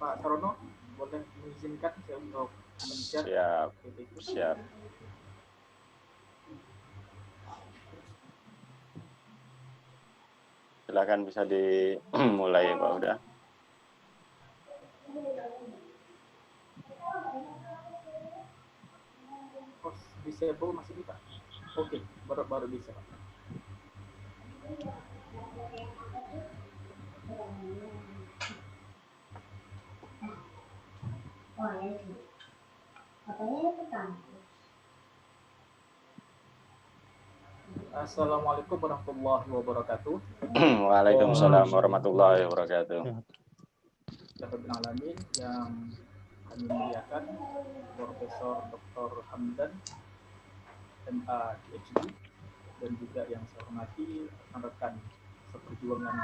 Pak Sarono boleh mengizinkan saya untuk men-share. Siap, siap. Silakan bisa dimulai Pak Huda. Oh, disable masih bisa? Oke, baru bisa Pak. Assalamualaikum warahmatullahi wabarakatuh. Waalaikumsalam warahmatullahi wabarakatuh. Alamin yang kami muliakan Profesor Dr. Hamdan MA PhD dan juga yang saya hormati rekan-rekan seperjuangan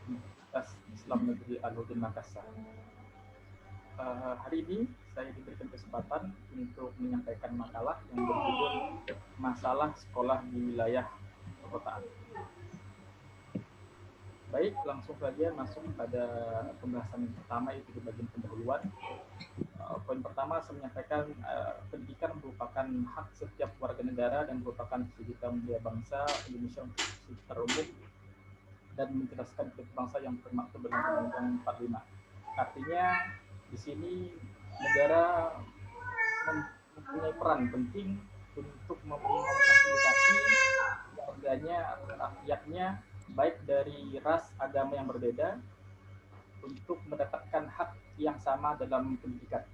di Universitas Islam Negeri Al-Hudin Makassar. Hari ini saya diberikan kesempatan untuk menyampaikan makalah yang berjudul Masalah Sekolah di Wilayah Perkotaan. Baik, langsung saja masuk pada pembahasan yang pertama, yaitu di bagian pendahuluan. Poin pertama saya menyampaikan pendidikan merupakan hak setiap warga negara dan merupakan cita mulia bangsa Indonesia untuk secara umum dan mencerdaskan bangsa yang bermaksud dengan Undang-Undang 45. Artinya di sini negara mempunyai peran penting untuk memfasilitasi warganya atau rakyatnya baik dari ras agama yang berbeda untuk mendapatkan hak yang sama dalam pendidikan.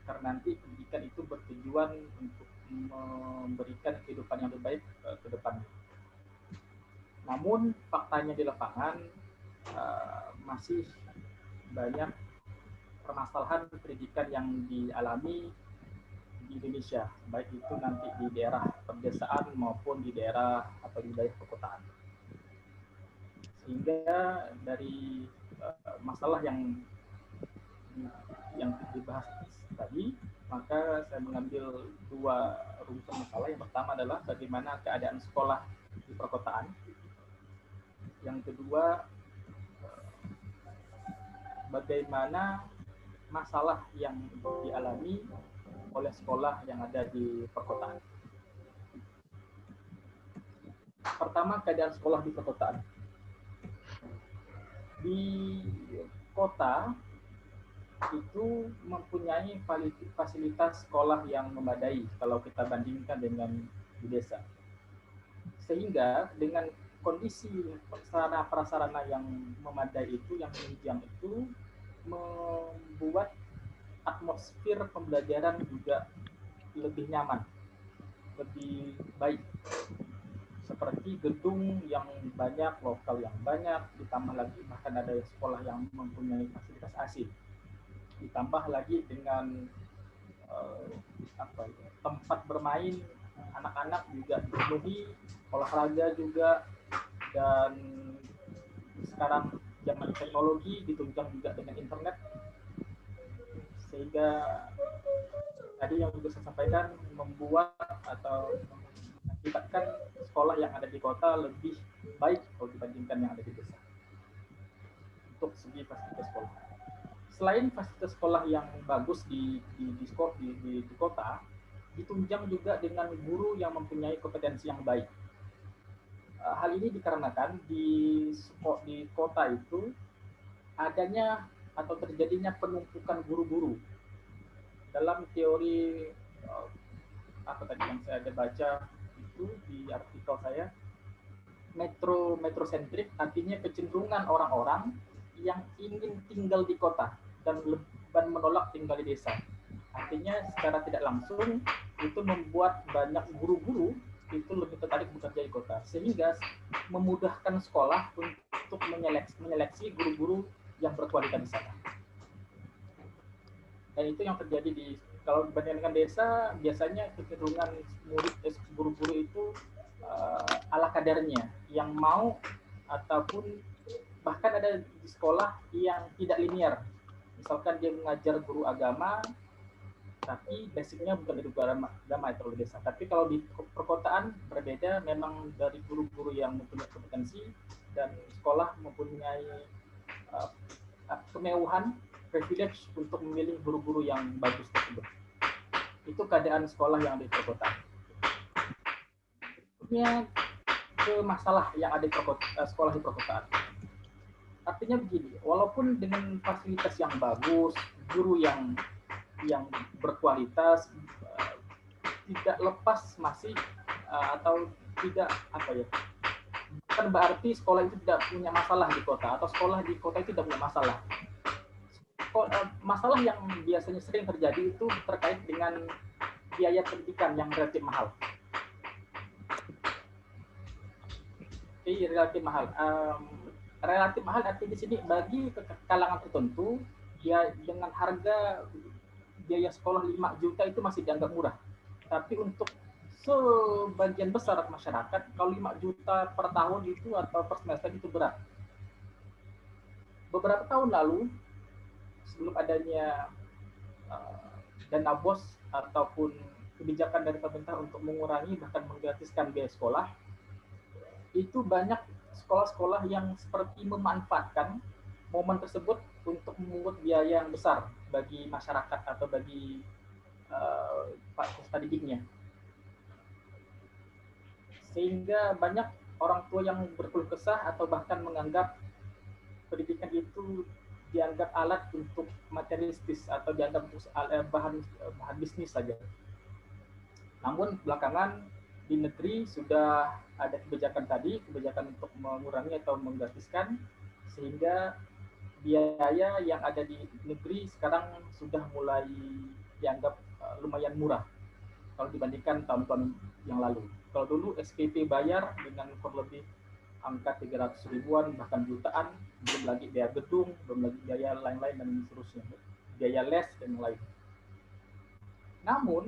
Karena nanti pendidikan itu bertujuan untuk memberikan kehidupan yang lebih baik ke depannya. Namun faktanya di lapangan masih banyak permasalahan pendidikan yang dialami di Indonesia, baik itu nanti di daerah pedesaan maupun di daerah atau di wilayah perkotaan. Sehingga dari masalah yang dibahas tadi, maka saya mengambil dua rumusan masalah. Yang pertama adalah bagaimana keadaan sekolah di perkotaan. Yang kedua, bagaimana masalah yang dialami oleh sekolah yang ada di perkotaan. Pertama, keadaan sekolah di perkotaan. Di kota itu mempunyai fasilitas sekolah yang memadai kalau kita bandingkan dengan di desa. Sehingga dengan kondisi sarana prasarana yang memadai itu, yang menunjang itu, membuat atmosfer pembelajaran juga lebih nyaman, lebih baik. Seperti gedung yang banyak, lokal yang banyak, ditambah lagi bahkan ada sekolah yang mempunyai fasilitas AC. Ditambah lagi dengan tempat bermain anak-anak juga dipenuhi, olahraga juga, dan sekarang zaman teknologi ditunjang juga dengan internet, sehingga tadi yang juga saya sampaikan membuat atau mengakibatkan sekolah yang ada di kota lebih baik kalau dibandingkan yang ada di desa untuk segi fasilitas sekolah. Selain fasilitas sekolah yang bagus di kota, ditunjang juga dengan guru yang mempunyai kompetensi yang baik. Hal ini dikarenakan di kota itu adanya atau terjadinya penumpukan guru-guru. Dalam teori apa tadi yang saya ada baca itu di artikel saya, metrosentrik, artinya kecenderungan orang-orang yang ingin tinggal di kota dan menolak tinggal di desa. Artinya secara tidak langsung itu membuat banyak guru-guru itu lebih tertarik bekerja di kota, sehingga memudahkan sekolah untuk menyeleksi guru-guru yang berkualitas di sana. Dan itu yang terjadi kalau dibandingkan desa, biasanya kecenderungan guru-guru itu ala kadarnya, yang mau ataupun bahkan ada di sekolah yang tidak linear. Misalkan dia mengajar guru agama, tapi basicnya bukan dari agama itu di desa. Tapi kalau di perkotaan berbeda, memang dari guru-guru yang mempunyai kompetensi dan sekolah mempunyai kemewahan privilege untuk memilih guru-guru yang bagus tersebut. Itu keadaan sekolah yang ada di perkotaan. Berikutnya ke masalah yang ada di sekolah di perkotaan. Artinya begini, walaupun dengan fasilitas yang bagus, guru yang berkualitas, tidak lepas masih atau tidak bukan berarti sekolah itu tidak punya masalah di kota atau sekolah di kota itu tidak punya masalah. Masalah yang biasanya sering terjadi itu terkait dengan biaya pendidikan yang relatif mahal. Relatif mahal. Relatif mahal artinya di sini bagi kalangan tertentu dia dengan harga biaya sekolah 5 juta itu masih dianggap murah. Tapi untuk sebagian besar masyarakat, kalau 5 juta per tahun itu atau per semester itu berat. Beberapa tahun lalu, sebelum adanya dana BOS ataupun kebijakan dari pemerintah untuk mengurangi bahkan menggratiskan biaya sekolah, itu banyak sekolah-sekolah yang seperti memanfaatkan momen tersebut untuk memungut biaya yang besar bagi masyarakat atau bagi peserta didiknya. Sehingga banyak orang tua yang berkeluh kesah atau bahkan menganggap pendidikan itu dianggap alat untuk materialistis atau dianggap bahan bisnis saja. Namun belakangan di negeri sudah ada kebijakan untuk mengurangi atau menggratiskan, sehingga biaya yang ada di negeri sekarang sudah mulai dianggap lumayan murah kalau dibandingkan tahun-tahun yang lalu. Kalau dulu SPP bayar dengan kurang lebih angka 300 ribuan bahkan jutaan, belum lagi biaya gedung, belum lagi biaya lain-lain dan seterusnya, biaya les dan lain. Namun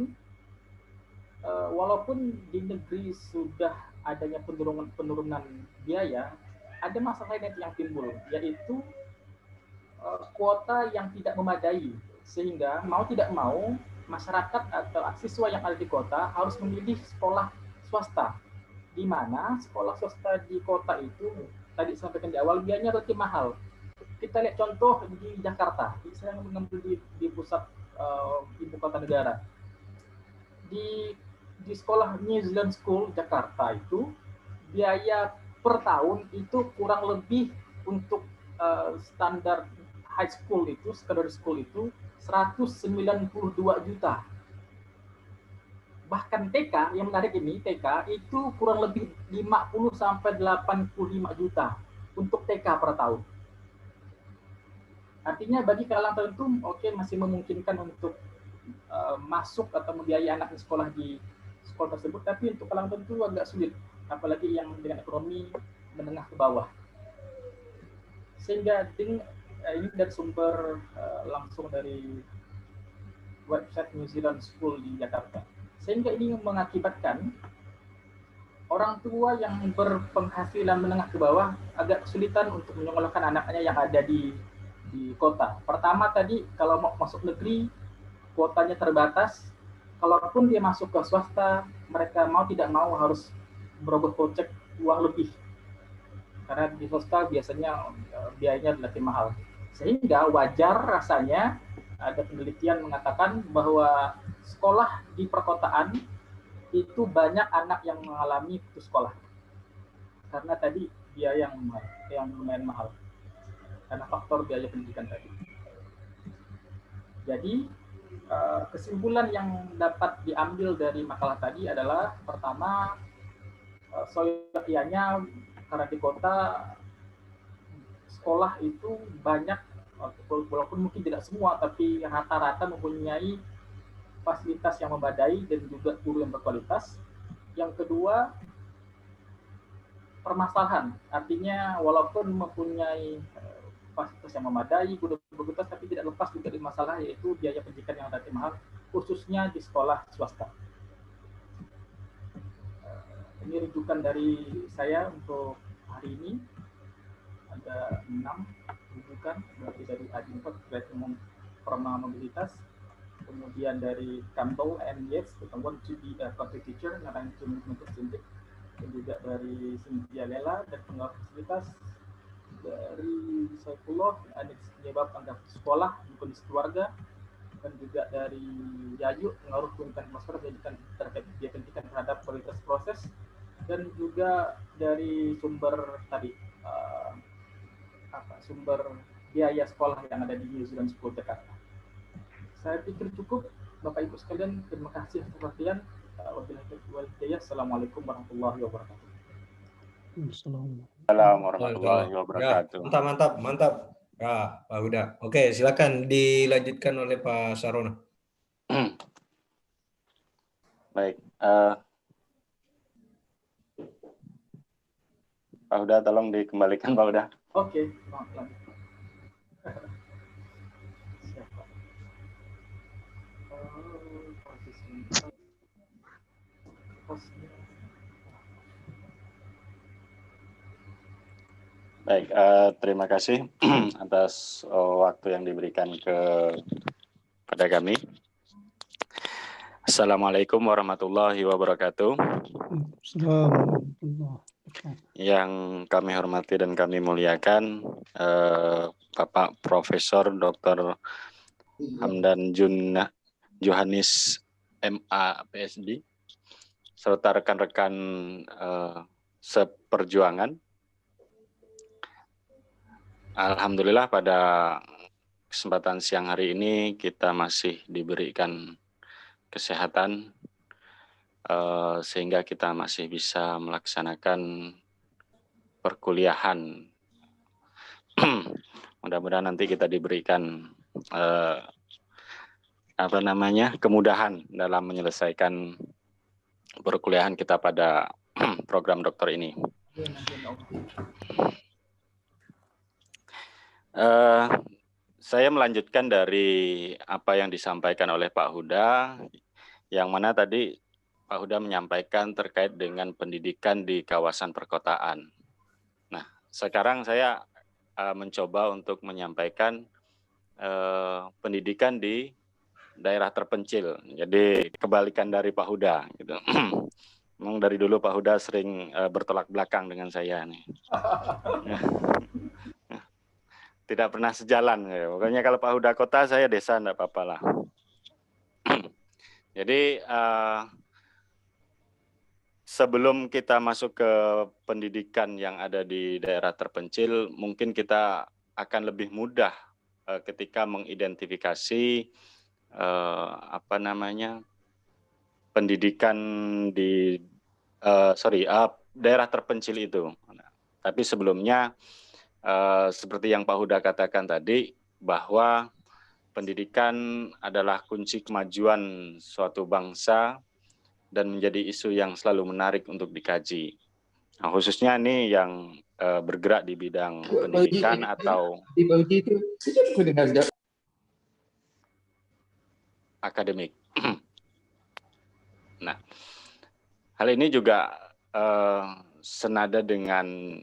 walaupun di negeri sudah adanya penurunan biaya, ada masalah lain yang timbul, yaitu kuota yang tidak memadai, sehingga mau tidak mau masyarakat atau siswa yang ada di kota harus memilih sekolah swasta, di mana sekolah swasta di kota itu tadi sampaikan di awal biayanya relatif mahal. Kita lihat contoh di Jakarta, saya mengambil di pusat ibu kota negara. Di sekolah New Zealand School Jakarta itu biaya per tahun itu kurang lebih untuk standar high school itu, secondary school itu 192 juta. Bahkan TK, yang menarik ini, TK itu kurang lebih 50 sampai 85 juta untuk TK per tahun. Artinya bagi kalangan tertentu, masih memungkinkan untuk masuk atau membiayai anak sekolah di sekolah tersebut, tapi untuk kalangan tertentu agak sulit, apalagi yang dengan ekonomi menengah ke bawah. Sehingga ini dari sumber langsung dari website New Zealand School di Jakarta. Sehingga ini mengakibatkan orang tua yang berpenghasilan menengah ke bawah agak kesulitan untuk menyekolahkan anaknya yang ada di kota. Pertama tadi, kalau mau masuk negeri, kuotanya terbatas. Kalaupun dia masuk ke swasta, mereka mau tidak mau harus merogoh kocek uang lebih. Karena di swasta biasanya biayanya relatif mahal. Sehingga wajar rasanya ada penelitian mengatakan bahwa sekolah di perkotaan itu banyak anak yang mengalami putus sekolah. Karena tadi biaya yang lumayan mahal. Karena faktor biaya pendidikan tadi. Jadi kesimpulan yang dapat diambil dari makalah tadi adalah pertama, soalnya karena di kota sekolah itu banyak, walaupun mungkin tidak semua, tapi rata-rata mempunyai fasilitas yang memadai dan juga guru yang berkualitas. Yang kedua, permasalahan, artinya walaupun mempunyai fasilitas yang memadai, guru berkualitas, tapi tidak lepas juga dari masalah, yaitu biaya pendidikan yang relatif mahal, khususnya di sekolah swasta. Ini rujukan dari saya untuk hari ini. Ada 6 rujukan, berarti dari Adinfo terkait dengan forma mobilitas, kemudian dari Campbell and Yates, kita want to be a country teacher, yang untuk sindik, dan juga dari Cynthia Lela dan pengawas fasilitas, dari Saifullah ada penyebab tanggal sekolah, kondisi keluarga, dan juga dari Yayu pengaruh penggunaan masker terkait dia pendidikan terhadap kualitas proses, dan juga dari sumber tadi sumber biaya sekolah yang ada di New Zealand School Jakarta. Saya pikir cukup, Bapak Ibu sekalian. Terima kasih atas perhatian. Assalamualaikum warahmatullahi wabarakatuh. Assalamualaikum warahmatullahi wabarakatuh. Ya, mantap. Ya, Pak Huda. Oke, silakan dilanjutkan oleh Pak Sarono. Baik, Pak Huda, tolong dikembalikan, Pak Huda. Oke, siapa? Baik, terima kasih atas waktu yang diberikan kepada kami. Assalamualaikum warahmatullahi wabarakatuh. Yang kami hormati dan kami muliakan Bapak Profesor Dr. Hamdan Johannes MA PhD serta rekan-rekan seperjuangan. Alhamdulillah pada kesempatan siang hari ini kita masih diberikan kesehatan sehingga kita masih bisa melaksanakan perkuliahan. Mudah-mudahan nanti kita diberikan kemudahan dalam menyelesaikan perkuliahan kita pada program dokter ini. Saya melanjutkan dari apa yang disampaikan oleh Pak Huda, yang mana tadi Pak Huda menyampaikan terkait dengan pendidikan di kawasan perkotaan. Nah, sekarang saya mencoba untuk menyampaikan pendidikan di daerah terpencil. Jadi kebalikan dari Pak Huda, gitu. Memang dari dulu Pak Huda sering bertolak belakang dengan saya nih. Tidak pernah sejalan. Ya. Pokoknya kalau Pak Huda kota, saya desa, enggak apa-apa lah. Jadi sebelum kita masuk ke pendidikan yang ada di daerah terpencil, mungkin kita akan lebih mudah ketika mengidentifikasi pendidikan di daerah terpencil itu. Tapi sebelumnya seperti yang Pak Huda katakan tadi, bahwa pendidikan adalah kunci kemajuan suatu bangsa dan menjadi isu yang selalu menarik untuk dikaji. Nah, khususnya ini yang bergerak di bidang pendidikan atau akademik. Nah, hal ini juga senada dengan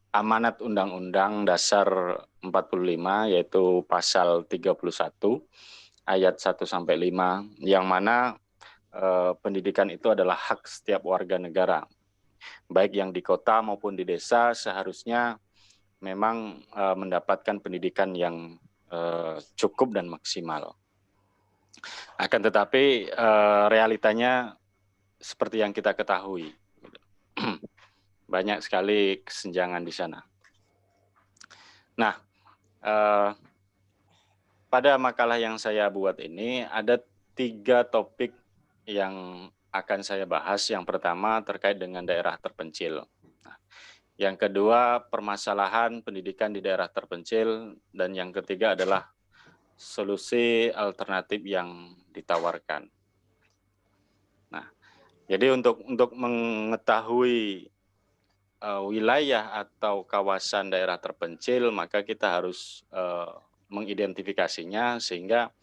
amanat Undang-Undang Dasar 45, yaitu pasal 31 ayat 1-5, yang mana pendidikan itu adalah hak setiap warga negara, baik yang di kota maupun di desa, seharusnya memang mendapatkan pendidikan yang cukup dan maksimal. Akan tetapi realitanya seperti yang kita ketahui, banyak sekali kesenjangan di sana. Nah, pada makalah yang saya buat ini ada 3 topik yang akan saya bahas. Yang pertama terkait dengan daerah terpencil. Nah, yang kedua permasalahan pendidikan di daerah terpencil, dan yang ketiga adalah solusi alternatif yang ditawarkan. Nah, jadi untuk mengetahui wilayah atau kawasan daerah terpencil, maka kita harus mengidentifikasinya sehingga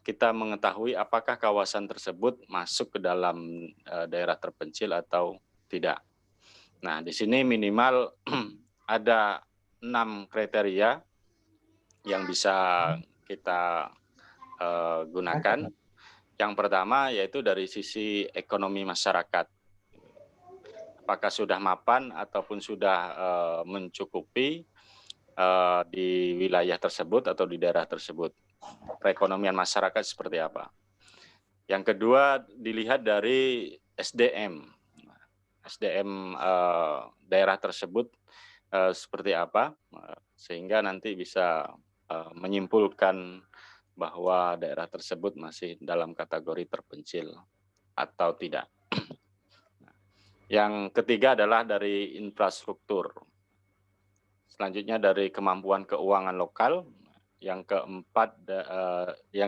kita mengetahui apakah kawasan tersebut masuk ke dalam daerah terpencil atau tidak. Nah, di sini minimal ada 6 kriteria yang bisa kita gunakan. Yang pertama yaitu dari sisi ekonomi masyarakat. apakah sudah mapan ataupun sudah mencukupi di wilayah tersebut atau di daerah tersebut. Perekonomian masyarakat seperti apa. Yang kedua, dilihat dari SDM. SDM daerah tersebut seperti apa, sehingga nanti bisa menyimpulkan bahwa daerah tersebut masih dalam kategori terpencil atau tidak. Yang ketiga adalah dari infrastruktur. Selanjutnya dari kemampuan keuangan lokal. Yang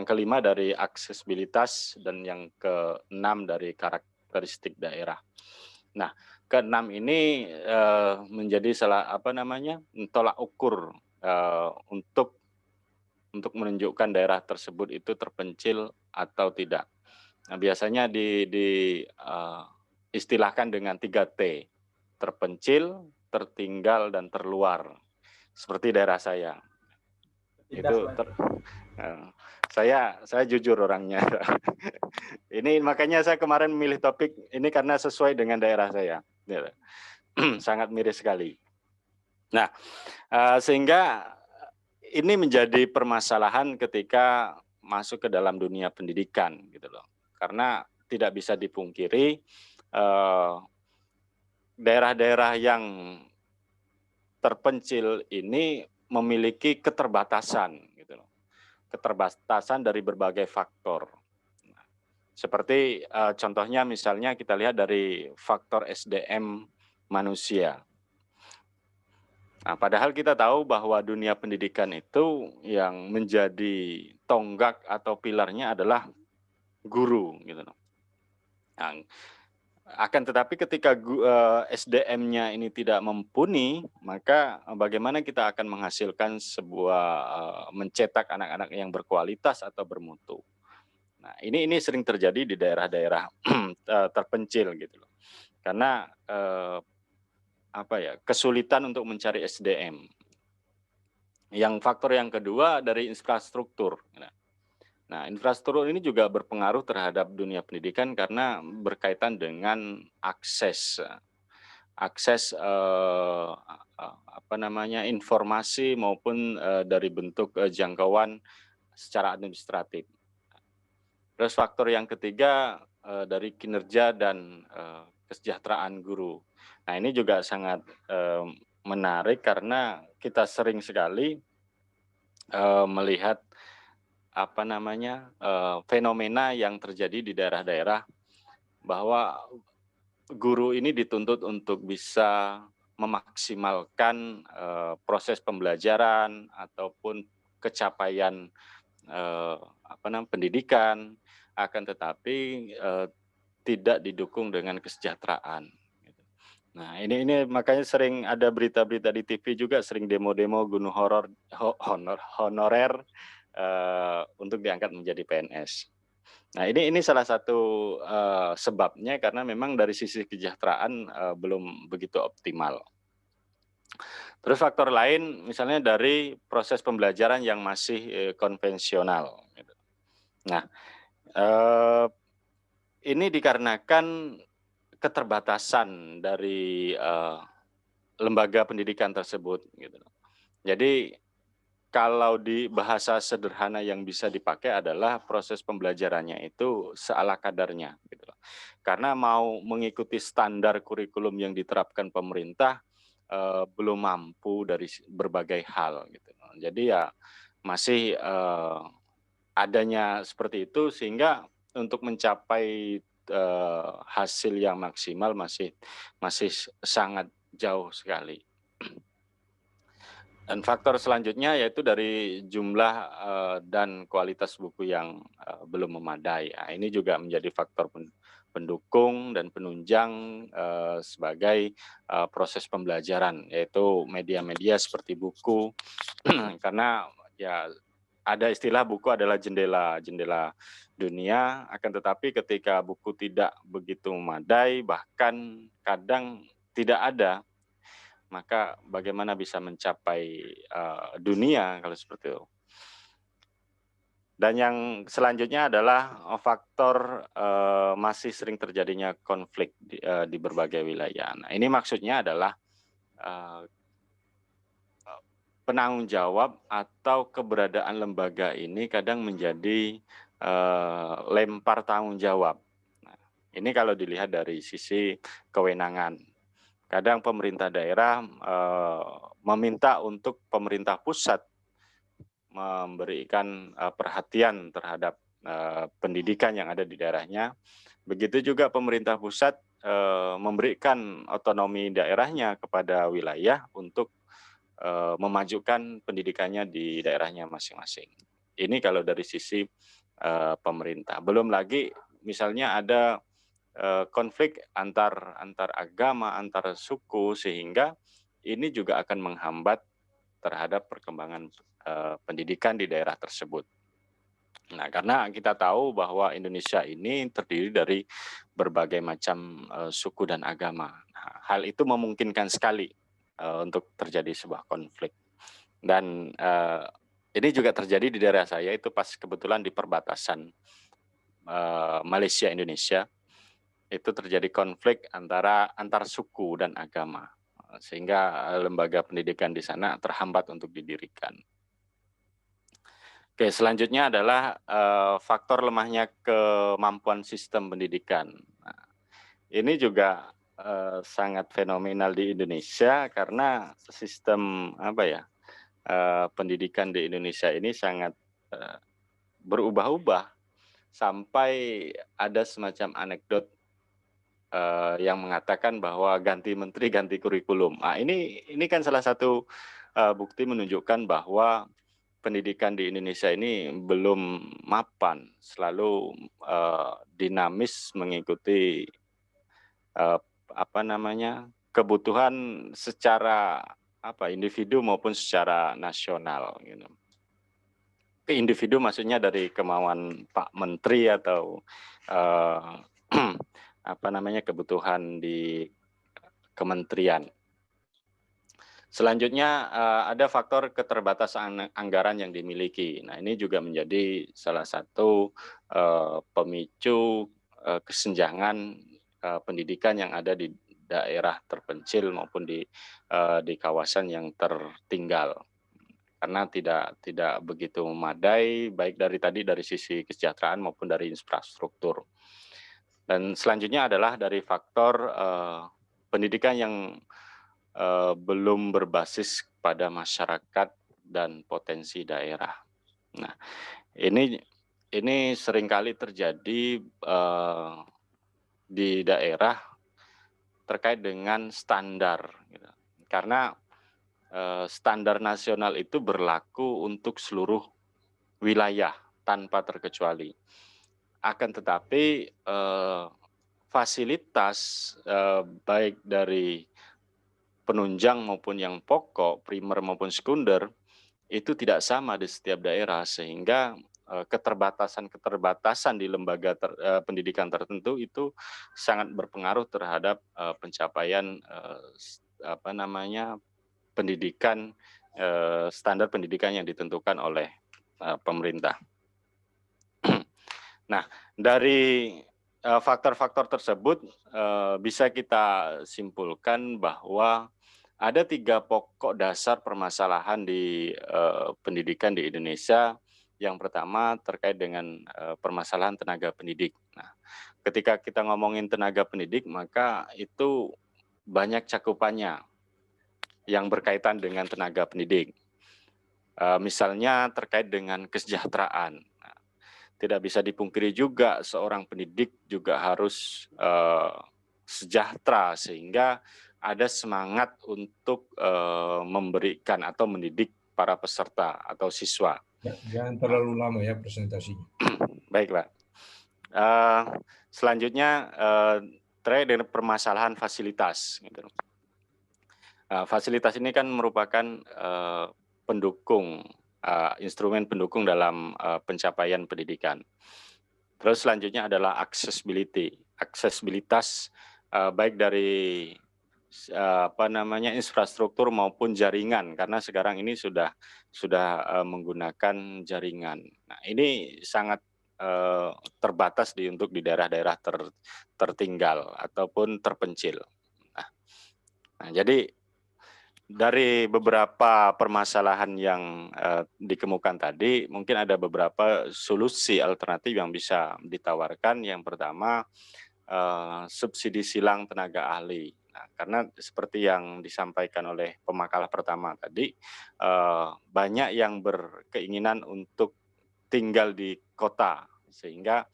kelima dari aksesibilitas, dan yang keenam dari karakteristik daerah. Nah, keenam ini menjadi tolak ukur untuk menunjukkan daerah tersebut itu terpencil atau tidak. Nah, biasanya istilahkan dengan 3T, terpencil, tertinggal, dan terluar. Seperti daerah saya. Itu saya jujur orangnya. Ini makanya saya kemarin memilih topik ini karena sesuai dengan daerah saya. Sangat miris sekali. Nah, sehingga ini menjadi permasalahan ketika masuk ke dalam dunia pendidikan gitu loh. Karena tidak bisa dipungkiri daerah-daerah yang terpencil ini memiliki keterbatasan gitu loh. Keterbatasan dari berbagai faktor. Seperti contohnya misalnya kita lihat dari faktor SDM manusia. Nah, padahal kita tahu bahwa dunia pendidikan itu yang menjadi tonggak atau pilarnya adalah guru gitu loh. Nah, akan tetapi ketika SDM-nya ini tidak mumpuni, maka bagaimana kita akan menghasilkan mencetak anak-anak yang berkualitas atau bermutu. Nah, ini sering terjadi di daerah-daerah terpencil gitu loh. Karena kesulitan untuk mencari SDM. Yang faktor yang kedua dari infrastruktur. Nah, infrastruktur ini juga berpengaruh terhadap dunia pendidikan karena berkaitan dengan akses informasi maupun dari bentuk jangkauan secara administratif. Terus faktor yang ketiga dari kinerja dan kesejahteraan guru. Nah, ini juga sangat menarik karena kita sering sekali melihat fenomena yang terjadi di daerah-daerah bahwa guru ini dituntut untuk bisa memaksimalkan proses pembelajaran ataupun kecapaian pendidikan, akan tetapi tidak didukung dengan kesejahteraan. Nah, ini makanya sering ada berita-berita di TV juga, sering demo-demo guru honorer untuk diangkat menjadi PNS. Nah, ini salah satu sebabnya karena memang dari sisi kesejahteraan belum begitu optimal. Terus faktor lain misalnya dari proses pembelajaran yang masih konvensional. Nah, ini dikarenakan keterbatasan dari lembaga pendidikan tersebut. Gitu. Jadi kalau di bahasa sederhana yang bisa dipakai adalah proses pembelajarannya itu seala kadarnya. Gitu. Karena mau mengikuti standar kurikulum yang diterapkan pemerintah belum mampu dari berbagai hal. Gitu. Jadi ya masih adanya seperti itu sehingga untuk mencapai hasil yang maksimal masih sangat jauh sekali. Dan faktor selanjutnya yaitu dari jumlah dan kualitas buku yang belum memadai. Nah, ini juga menjadi faktor pendukung dan penunjang sebagai proses pembelajaran, yaitu media-media seperti buku. Karena ya ada istilah buku adalah jendela dunia, akan tetapi ketika buku tidak begitu memadai, bahkan kadang tidak ada, maka bagaimana bisa mencapai dunia kalau seperti itu. Dan yang selanjutnya adalah faktor masih sering terjadinya konflik di berbagai wilayah. Nah, ini maksudnya adalah penanggung jawab atau keberadaan lembaga ini kadang menjadi lempar tanggung jawab. Nah, ini kalau dilihat dari sisi kewenangan. Kadang pemerintah daerah meminta untuk pemerintah pusat memberikan perhatian terhadap pendidikan yang ada di daerahnya. Begitu juga pemerintah pusat memberikan otonomi daerahnya kepada wilayah untuk memajukan pendidikannya di daerahnya masing-masing. Ini kalau dari sisi pemerintah. Belum lagi misalnya ada konflik antar agama, antar suku, sehingga ini juga akan menghambat terhadap perkembangan pendidikan di daerah tersebut. Nah, karena kita tahu bahwa Indonesia ini terdiri dari berbagai macam suku dan agama. Nah, hal itu memungkinkan sekali untuk terjadi sebuah konflik. Dan ini juga terjadi di daerah saya, itu pas kebetulan di perbatasan Malaysia Indonesia. Itu terjadi konflik antar suku dan agama, sehingga lembaga pendidikan di sana terhambat untuk didirikan. Oke, selanjutnya adalah faktor lemahnya kemampuan sistem pendidikan. Nah, ini juga sangat fenomenal di Indonesia karena sistem pendidikan di Indonesia ini sangat berubah-ubah sampai ada semacam anekdot yang mengatakan bahwa ganti menteri ganti kurikulum. Nah, ini kan salah satu bukti menunjukkan bahwa pendidikan di Indonesia ini belum mapan, selalu dinamis mengikuti kebutuhan secara individu maupun secara nasional. Gitu. Individu maksudnya dari kemauan Pak Menteri atau kebutuhan di kementerian. Selanjutnya ada faktor keterbatasan anggaran yang dimiliki. Nah, ini juga menjadi salah satu pemicu kesenjangan pendidikan yang ada di daerah terpencil maupun di kawasan yang tertinggal. Karena tidak begitu memadai baik dari sisi kesejahteraan maupun dari infrastruktur. Dan selanjutnya adalah dari faktor pendidikan yang belum berbasis pada masyarakat dan potensi daerah. Nah, ini seringkali terjadi di daerah terkait dengan standar, gitu. Karena standar nasional itu berlaku untuk seluruh wilayah tanpa terkecuali. Akan tetapi fasilitas baik dari penunjang maupun yang pokok, primer maupun sekunder, itu tidak sama di setiap daerah, sehingga keterbatasan di lembaga pendidikan tertentu itu sangat berpengaruh terhadap pencapaian pendidikan, standar pendidikan yang ditentukan oleh pemerintah. Nah, dari faktor-faktor tersebut bisa kita simpulkan bahwa ada 3 pokok dasar permasalahan di pendidikan di Indonesia. Yang pertama terkait dengan permasalahan tenaga pendidik. Nah, ketika kita ngomongin tenaga pendidik, maka itu banyak cakupannya yang berkaitan dengan tenaga pendidik. Misalnya terkait dengan kesejahteraan. Tidak bisa dipungkiri juga seorang pendidik juga harus sejahtera, sehingga ada semangat untuk memberikan atau mendidik para peserta atau siswa. Jangan terlalu lama ya presentasinya. Baik, Pak. Selanjutnya terkait dengan permasalahan fasilitas. Fasilitas ini kan merupakan pendukung, instrumen pendukung dalam pencapaian pendidikan. Terus selanjutnya adalah accessibility, aksesibilitas baik dari infrastruktur maupun jaringan, karena sekarang ini sudah menggunakan jaringan. Nah, ini sangat terbatas untuk di daerah-daerah tertinggal ataupun terpencil. Nah, jadi dari beberapa permasalahan yang dikemukakan tadi, mungkin ada beberapa solusi alternatif yang bisa ditawarkan. Yang pertama, subsidi silang tenaga ahli. Nah, karena seperti yang disampaikan oleh pemakalah pertama tadi, banyak yang berkeinginan untuk tinggal di kota, sehingga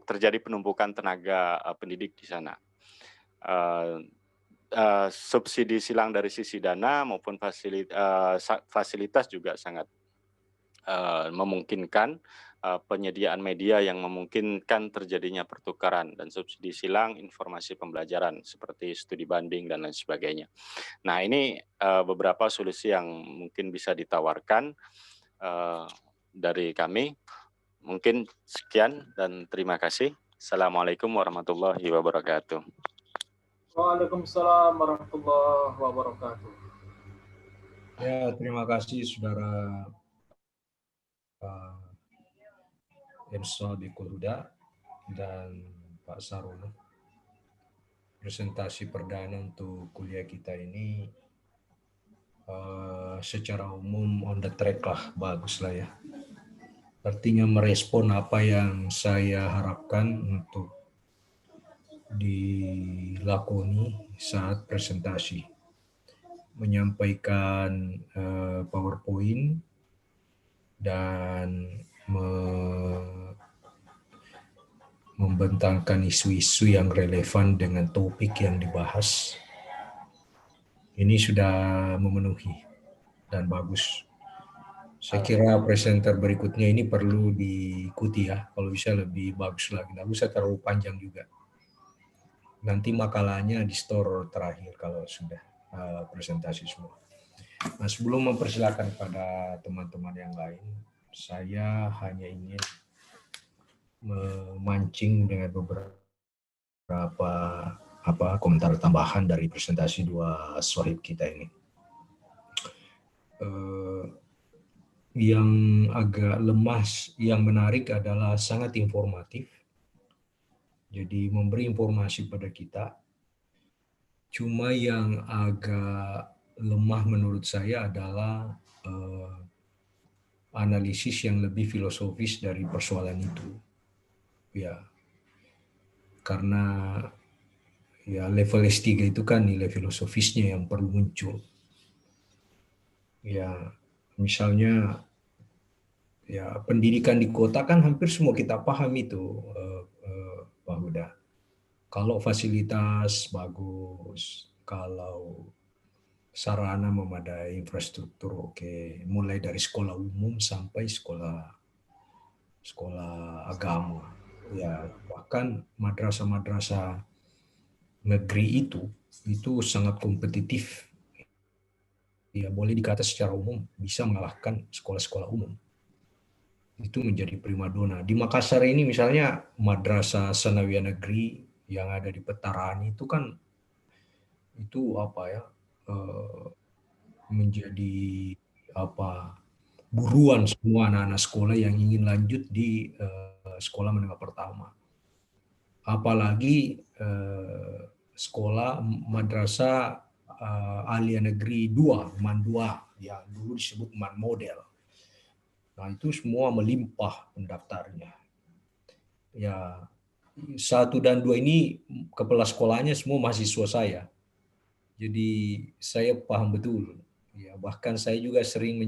terjadi penumpukan tenaga pendidik di sana. Subsidi silang dari sisi dana maupun fasilitas juga sangat memungkinkan, penyediaan media yang memungkinkan terjadinya pertukaran dan subsidi silang informasi pembelajaran seperti studi banding dan lain sebagainya. Nah, ini beberapa solusi yang mungkin bisa ditawarkan dari kami. Mungkin sekian dan terima kasih. Assalamualaikum warahmatullahi wabarakatuh. Waalaikumsalam warahmatullahi wabarakatuh. Ya, terima kasih Saudara Emsa Bikul Huda dan Pak Sarono. Presentasi perdana untuk kuliah kita ini secara umum on the track lah, bagus lah ya. Artinya merespon apa yang saya harapkan untuk dilakoni saat presentasi. Menyampaikan PowerPoint dan membentangkan isu-isu yang relevan dengan topik yang dibahas. Ini sudah memenuhi dan bagus. Saya kira presenter berikutnya ini perlu diikuti ya, kalau bisa lebih bagus lagi. Nggak usah terlalu panjang juga. Nanti makalahnya di store terakhir kalau sudah presentasi semua. Nah, sebelum mempersilakan pada teman-teman yang lain, saya hanya ingin memancing dengan beberapa komentar tambahan dari presentasi dua sohib kita ini. Yang agak lemas, yang menarik adalah sangat informatif. Jadi memberi informasi pada kita. Cuma yang agak lemah menurut saya adalah analisis yang lebih filosofis dari persoalan itu. Ya, karena ya level S3 itu kan nilai filosofisnya yang perlu muncul. Ya, misalnya ya pendidikan di kota kan hampir semua kita paham itu, Pak Huda. Kalau fasilitas bagus, kalau sarana memadai, infrastruktur oke, mulai dari sekolah umum sampai sekolah agama. Ya, bahkan madrasah-madrasah negeri itu sangat kompetitif. Ya, boleh dikata secara umum bisa mengalahkan sekolah-sekolah umum. Itu menjadi primadona. Di Makassar ini misalnya Madrasah Sanawiyah Negeri yang ada di Petarani itu kan itu menjadi buruan semua anak-anak sekolah yang ingin lanjut di sekolah menengah pertama. Apalagi sekolah Madrasah Alia Negeri 2, MAN 2, yang dulu disebut MAN Model. Nah, itu semua melimpah pendaftarnya. Ya, 1 dan 2 ini kepala sekolahnya semua mahasiswa saya. Jadi saya paham betul. Ya, bahkan saya juga sering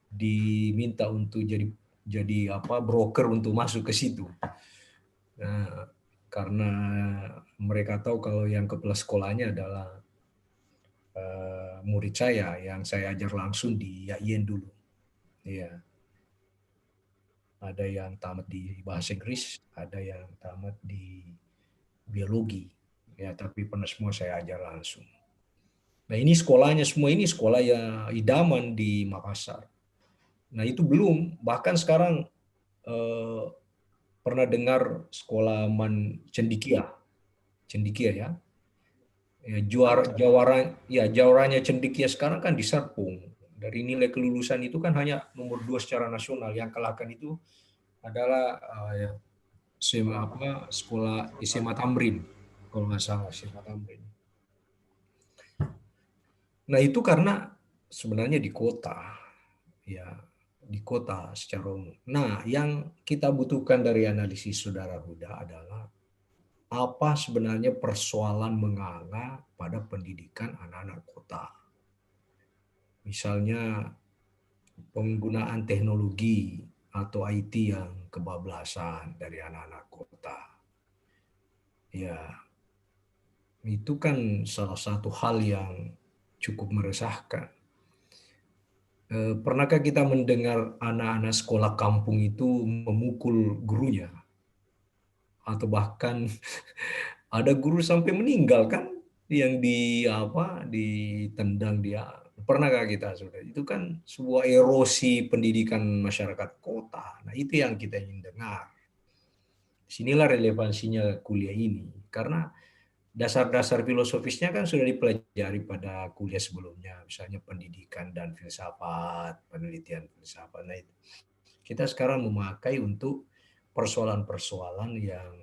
diminta untuk jadi broker untuk masuk ke situ. Nah, karena mereka tahu kalau yang kepala sekolahnya adalah murid saya yang saya ajar langsung di YAIN dulu. Ya. Ada yang tamat di bahasa Inggris, ada yang tamat di biologi. Ya, tapi pernah semua saya ajar langsung. Nah, ini sekolahnya semua ini sekolah ya idaman di Makassar. Nah, itu belum, bahkan sekarang pernah dengar sekolah MAN Cendikia ya. Ya, jawarannya cendekia sekarang kan di Serpong. Dari nilai kelulusan itu kan hanya nomor 2 secara nasional. Yang kalahkan itu adalah sekolah SMA Tamrin, kalau nggak salah SMA Tamrin. Nah itu karena sebenarnya di kota, ya di kota secara umum. Nah yang kita butuhkan dari analisis Saudara Huda adalah apa sebenarnya persoalan menganga pada pendidikan anak-anak kota. Misalnya penggunaan teknologi atau IT yang kebablasan dari anak-anak kota. Ya, itu kan salah satu hal yang cukup meresahkan. Pernahkah kita mendengar anak-anak sekolah kampung itu memukul gurunya? Atau bahkan ada guru sampai meninggal kan yang ditendang dia. Pernahkah kita sudah? Itu kan sebuah erosi pendidikan masyarakat kota. Nah, itu yang kita ingin dengar. Sinilah relevansinya kuliah ini. Karena dasar-dasar filosofisnya kan sudah dipelajari pada kuliah sebelumnya. Misalnya pendidikan dan filsafat, penelitian filsafat. Nah, itu. Kita sekarang memakai untuk persoalan-persoalan yang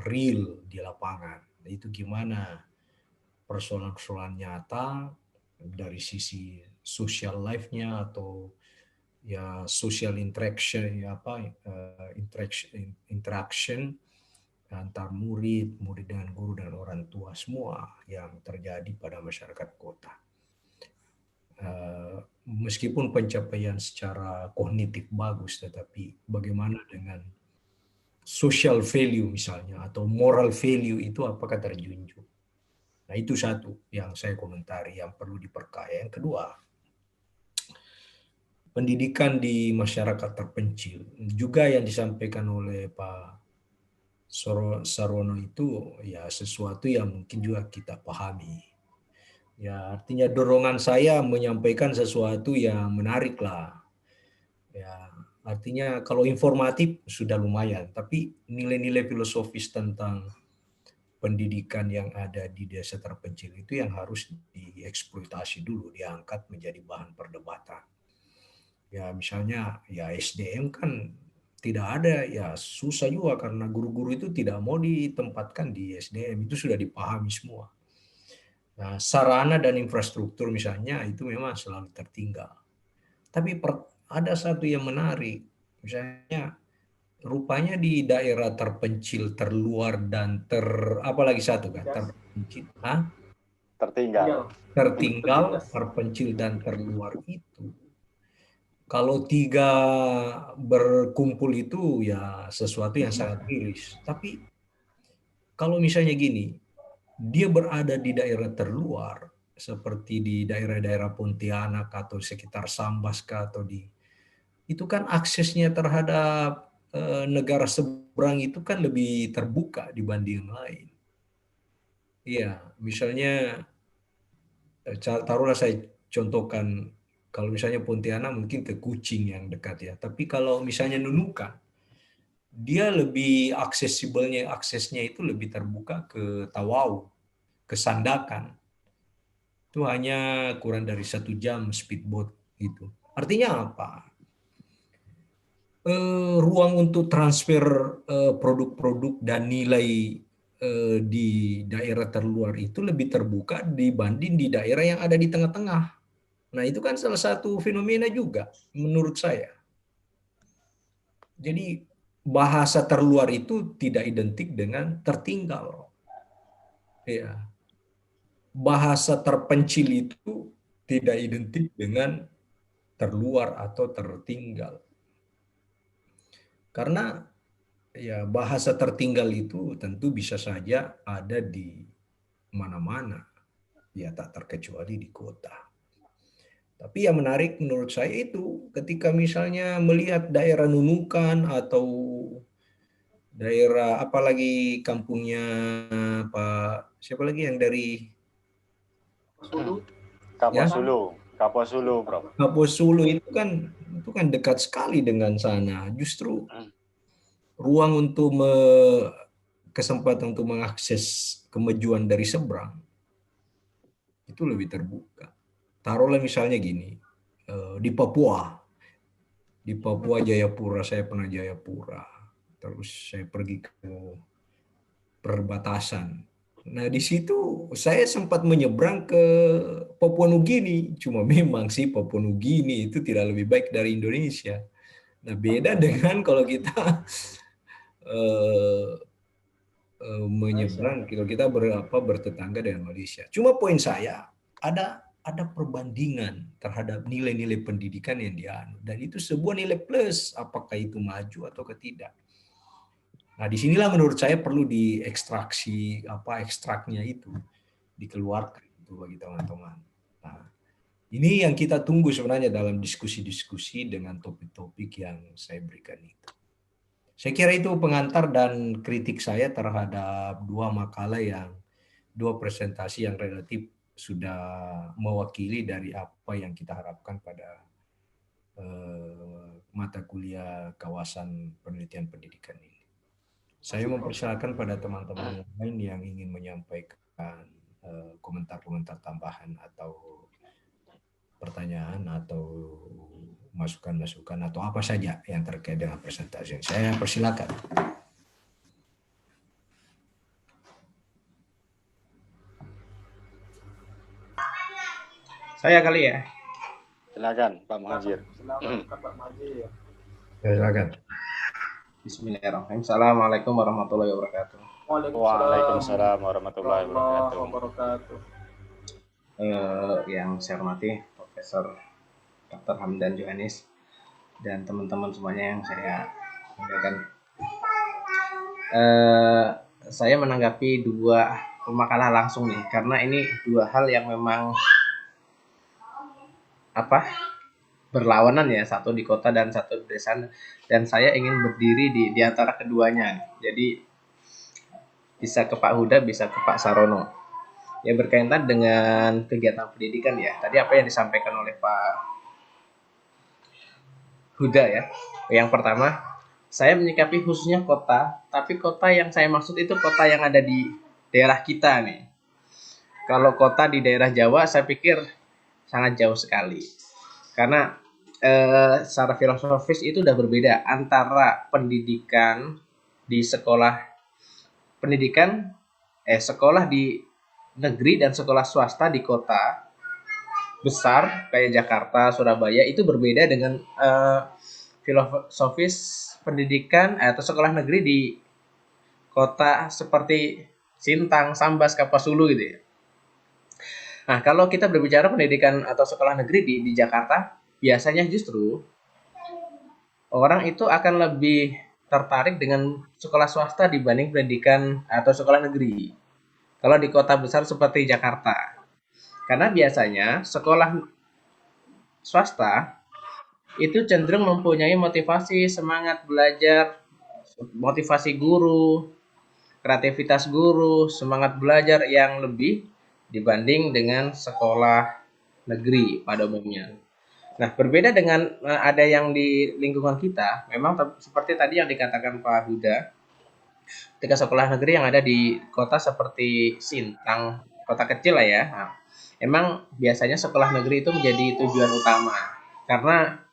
real di lapangan. Nah, itu gimana persoalan-persoalan nyata dari sisi social life-nya atau ya social interaction interaction antar murid dengan guru dan orang tua semua yang terjadi pada masyarakat kota. Meskipun pencapaian secara kognitif bagus, tetapi bagaimana dengan social value misalnya atau moral value itu apakah terjunjung? Nah itu satu yang saya komentari yang perlu diperkaya. Yang kedua, pendidikan di masyarakat terpencil juga yang disampaikan oleh Pak Sarwono itu ya sesuatu yang mungkin juga kita pahami. Ya artinya dorongan saya menyampaikan sesuatu yang menarik lah. Ya artinya kalau informatif sudah lumayan, tapi nilai-nilai filosofis tentang pendidikan yang ada di desa terpencil itu yang harus dieksploitasi dulu, diangkat menjadi bahan perdebatan. Ya misalnya ya SDM kan tidak ada, ya susah juga karena guru-guru itu tidak mau ditempatkan di SDM, itu sudah dipahami semua. Nah, sarana dan infrastruktur misalnya itu memang selalu tertinggal. Tapi ada satu yang menarik, misalnya rupanya di daerah terpencil, terluar dan apalagi satu kan, terpencil, tertinggal, terpencil dan terluar itu. Kalau 3 berkumpul itu ya sesuatu yang sangat miris. Tapi kalau misalnya gini, dia berada di daerah terluar, seperti di daerah-daerah Pontianak atau sekitar Sambaska atau itu kan aksesnya terhadap negara seberang itu kan lebih terbuka dibanding yang lain. Iya, misalnya taruhlah saya contohkan, kalau misalnya Pontianak mungkin ke Kucing yang dekat ya, tapi kalau misalnya Nunukan, dia lebih aksesnya itu lebih terbuka ke Tawau, ke Sandakan. Itu hanya kurang dari 1 jam speedboat gitu. Artinya apa? Ruang untuk transfer produk-produk dan nilai di daerah terluar itu lebih terbuka dibanding di daerah yang ada di tengah-tengah. Nah itu kan salah satu fenomena juga menurut saya. Jadi bahasa terluar itu tidak identik dengan tertinggal. Ya. Bahasa terpencil itu tidak identik dengan terluar atau tertinggal. Karena ya bahasa tertinggal itu tentu bisa saja ada di mana-mana, ya tak terkecuali di kota. Tapi yang menarik menurut saya itu ketika misalnya melihat daerah Nunukan atau daerah apalagi kampungnya Pak siapa lagi yang dari Kapuasulu, Bro. Kapuasulu itu kan dekat sekali dengan sana. Justru ruang untuk kesempatan untuk mengakses kemajuan dari seberang itu lebih terbuka. Taruhlah misalnya gini, di Papua Jayapura, saya pernah Jayapura, terus saya pergi ke perbatasan. Nah, di situ saya sempat menyeberang ke Papua Nugini. Cuma memang sih Papua Nugini itu tidak lebih baik dari Indonesia. Nah, beda dengan kalau kita eh, menyeberang, kalau kita bertetangga dengan Malaysia. Cuma poin saya, ada perbandingan terhadap nilai-nilai pendidikan yang dianut, dan itu sebuah nilai plus, apakah itu maju atau tidak. Nah, disinilah menurut saya perlu diekstraksi, ekstraknya itu dikeluarkan itu bagi teman-teman. Nah, ini yang kita tunggu sebenarnya dalam diskusi-diskusi dengan topik-topik yang saya berikan itu. Saya kira itu pengantar dan kritik saya terhadap dua presentasi yang relatif sudah mewakili dari apa yang kita harapkan pada mata kuliah kawasan penelitian pendidikan ini. Saya mempersilakan pada teman-teman lain yang ingin menyampaikan komentar-komentar tambahan atau pertanyaan atau masukan-masukan atau apa saja yang terkait dengan presentasi. Saya persilakan. Saya kali ya. Silakan Pak Muhajir. Silakan Pak Muhajir. Silakan. Bismillahirrahmanirrahim. Assalamualaikum warahmatullahi wabarakatuh. Waalaikumsalam warahmatullahi wabarakatuh. Yang saya hormati Profesor Dr. Hamdan Johanis dan teman-teman semuanya yang saya muliakan. Saya menanggapi dua pemakalah langsung nih, karena ini dua hal yang memang berlawanan ya, satu di kota dan satu di desa, dan saya ingin berdiri di antara keduanya. Jadi bisa ke Pak Huda, bisa ke Pak Sarono. Ya, berkaitan dengan kegiatan pendidikan ya. Tadi apa yang disampaikan oleh Pak Huda ya. Yang pertama, saya menyikapi khususnya kota, tapi kota yang saya maksud itu kota yang ada di daerah kita nih. Kalau kota di daerah Jawa saya pikir sangat jauh sekali. Karena secara filosofis itu udah berbeda antara pendidikan di sekolah sekolah di negeri dan sekolah swasta di kota besar kayak Jakarta, Surabaya, itu berbeda dengan filosofis pendidikan atau sekolah negeri di kota seperti Sintang, Sambas, Kapuasulu gitu ya. Nah, kalau kita berbicara pendidikan atau sekolah negeri di Jakarta, biasanya justru orang itu akan lebih tertarik dengan sekolah swasta dibanding pendidikan atau sekolah negeri. Kalau di kota besar seperti Jakarta. Karena biasanya sekolah swasta itu cenderung mempunyai motivasi, semangat belajar, motivasi guru, kreativitas guru, semangat belajar yang lebih dibanding dengan sekolah negeri pada umumnya. Nah, berbeda dengan ada yang di lingkungan kita, memang seperti tadi yang dikatakan Pak Huda, ketika sekolah negeri yang ada di kota seperti Sintang, kota kecil lah ya, nah, emang biasanya sekolah negeri itu menjadi tujuan utama, karena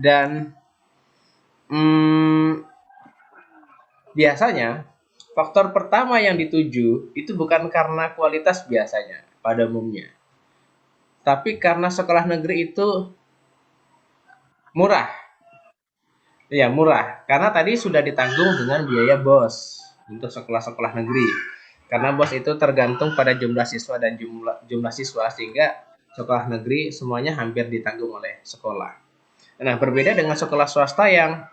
dan biasanya faktor pertama yang dituju itu bukan karena kualitas biasanya pada umumnya, tapi karena sekolah negeri itu murah. Ya, murah. Karena tadi sudah ditanggung dengan biaya BOS untuk sekolah-sekolah negeri. Karena BOS itu tergantung pada jumlah siswa dan jumlah siswa, sehingga sekolah negeri semuanya hampir ditanggung oleh sekolah. Nah, berbeda dengan sekolah swasta yang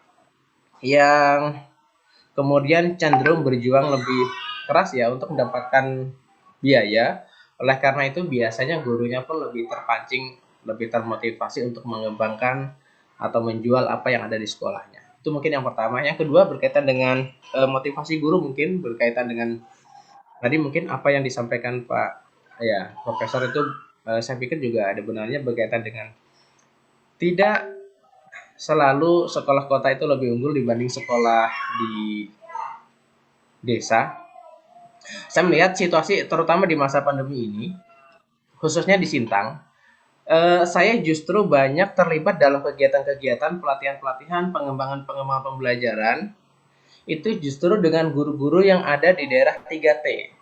kemudian cenderung berjuang lebih keras ya untuk mendapatkan biaya. Oleh karena itu biasanya gurunya pun lebih terpancing, lebih termotivasi untuk mengembangkan atau menjual apa yang ada di sekolahnya. Itu mungkin yang pertama. Yang kedua berkaitan dengan motivasi guru, mungkin berkaitan dengan tadi mungkin apa yang disampaikan Pak Profesor itu saya pikir juga ada benarnya, berkaitan dengan tidak selalu sekolah kota itu lebih unggul dibanding sekolah di desa. Saya melihat situasi terutama di masa pandemi ini, khususnya di Sintang, saya justru banyak terlibat dalam kegiatan-kegiatan pelatihan-pelatihan, pengembangan-pengembangan pembelajaran, itu justru dengan guru-guru yang ada di daerah 3T.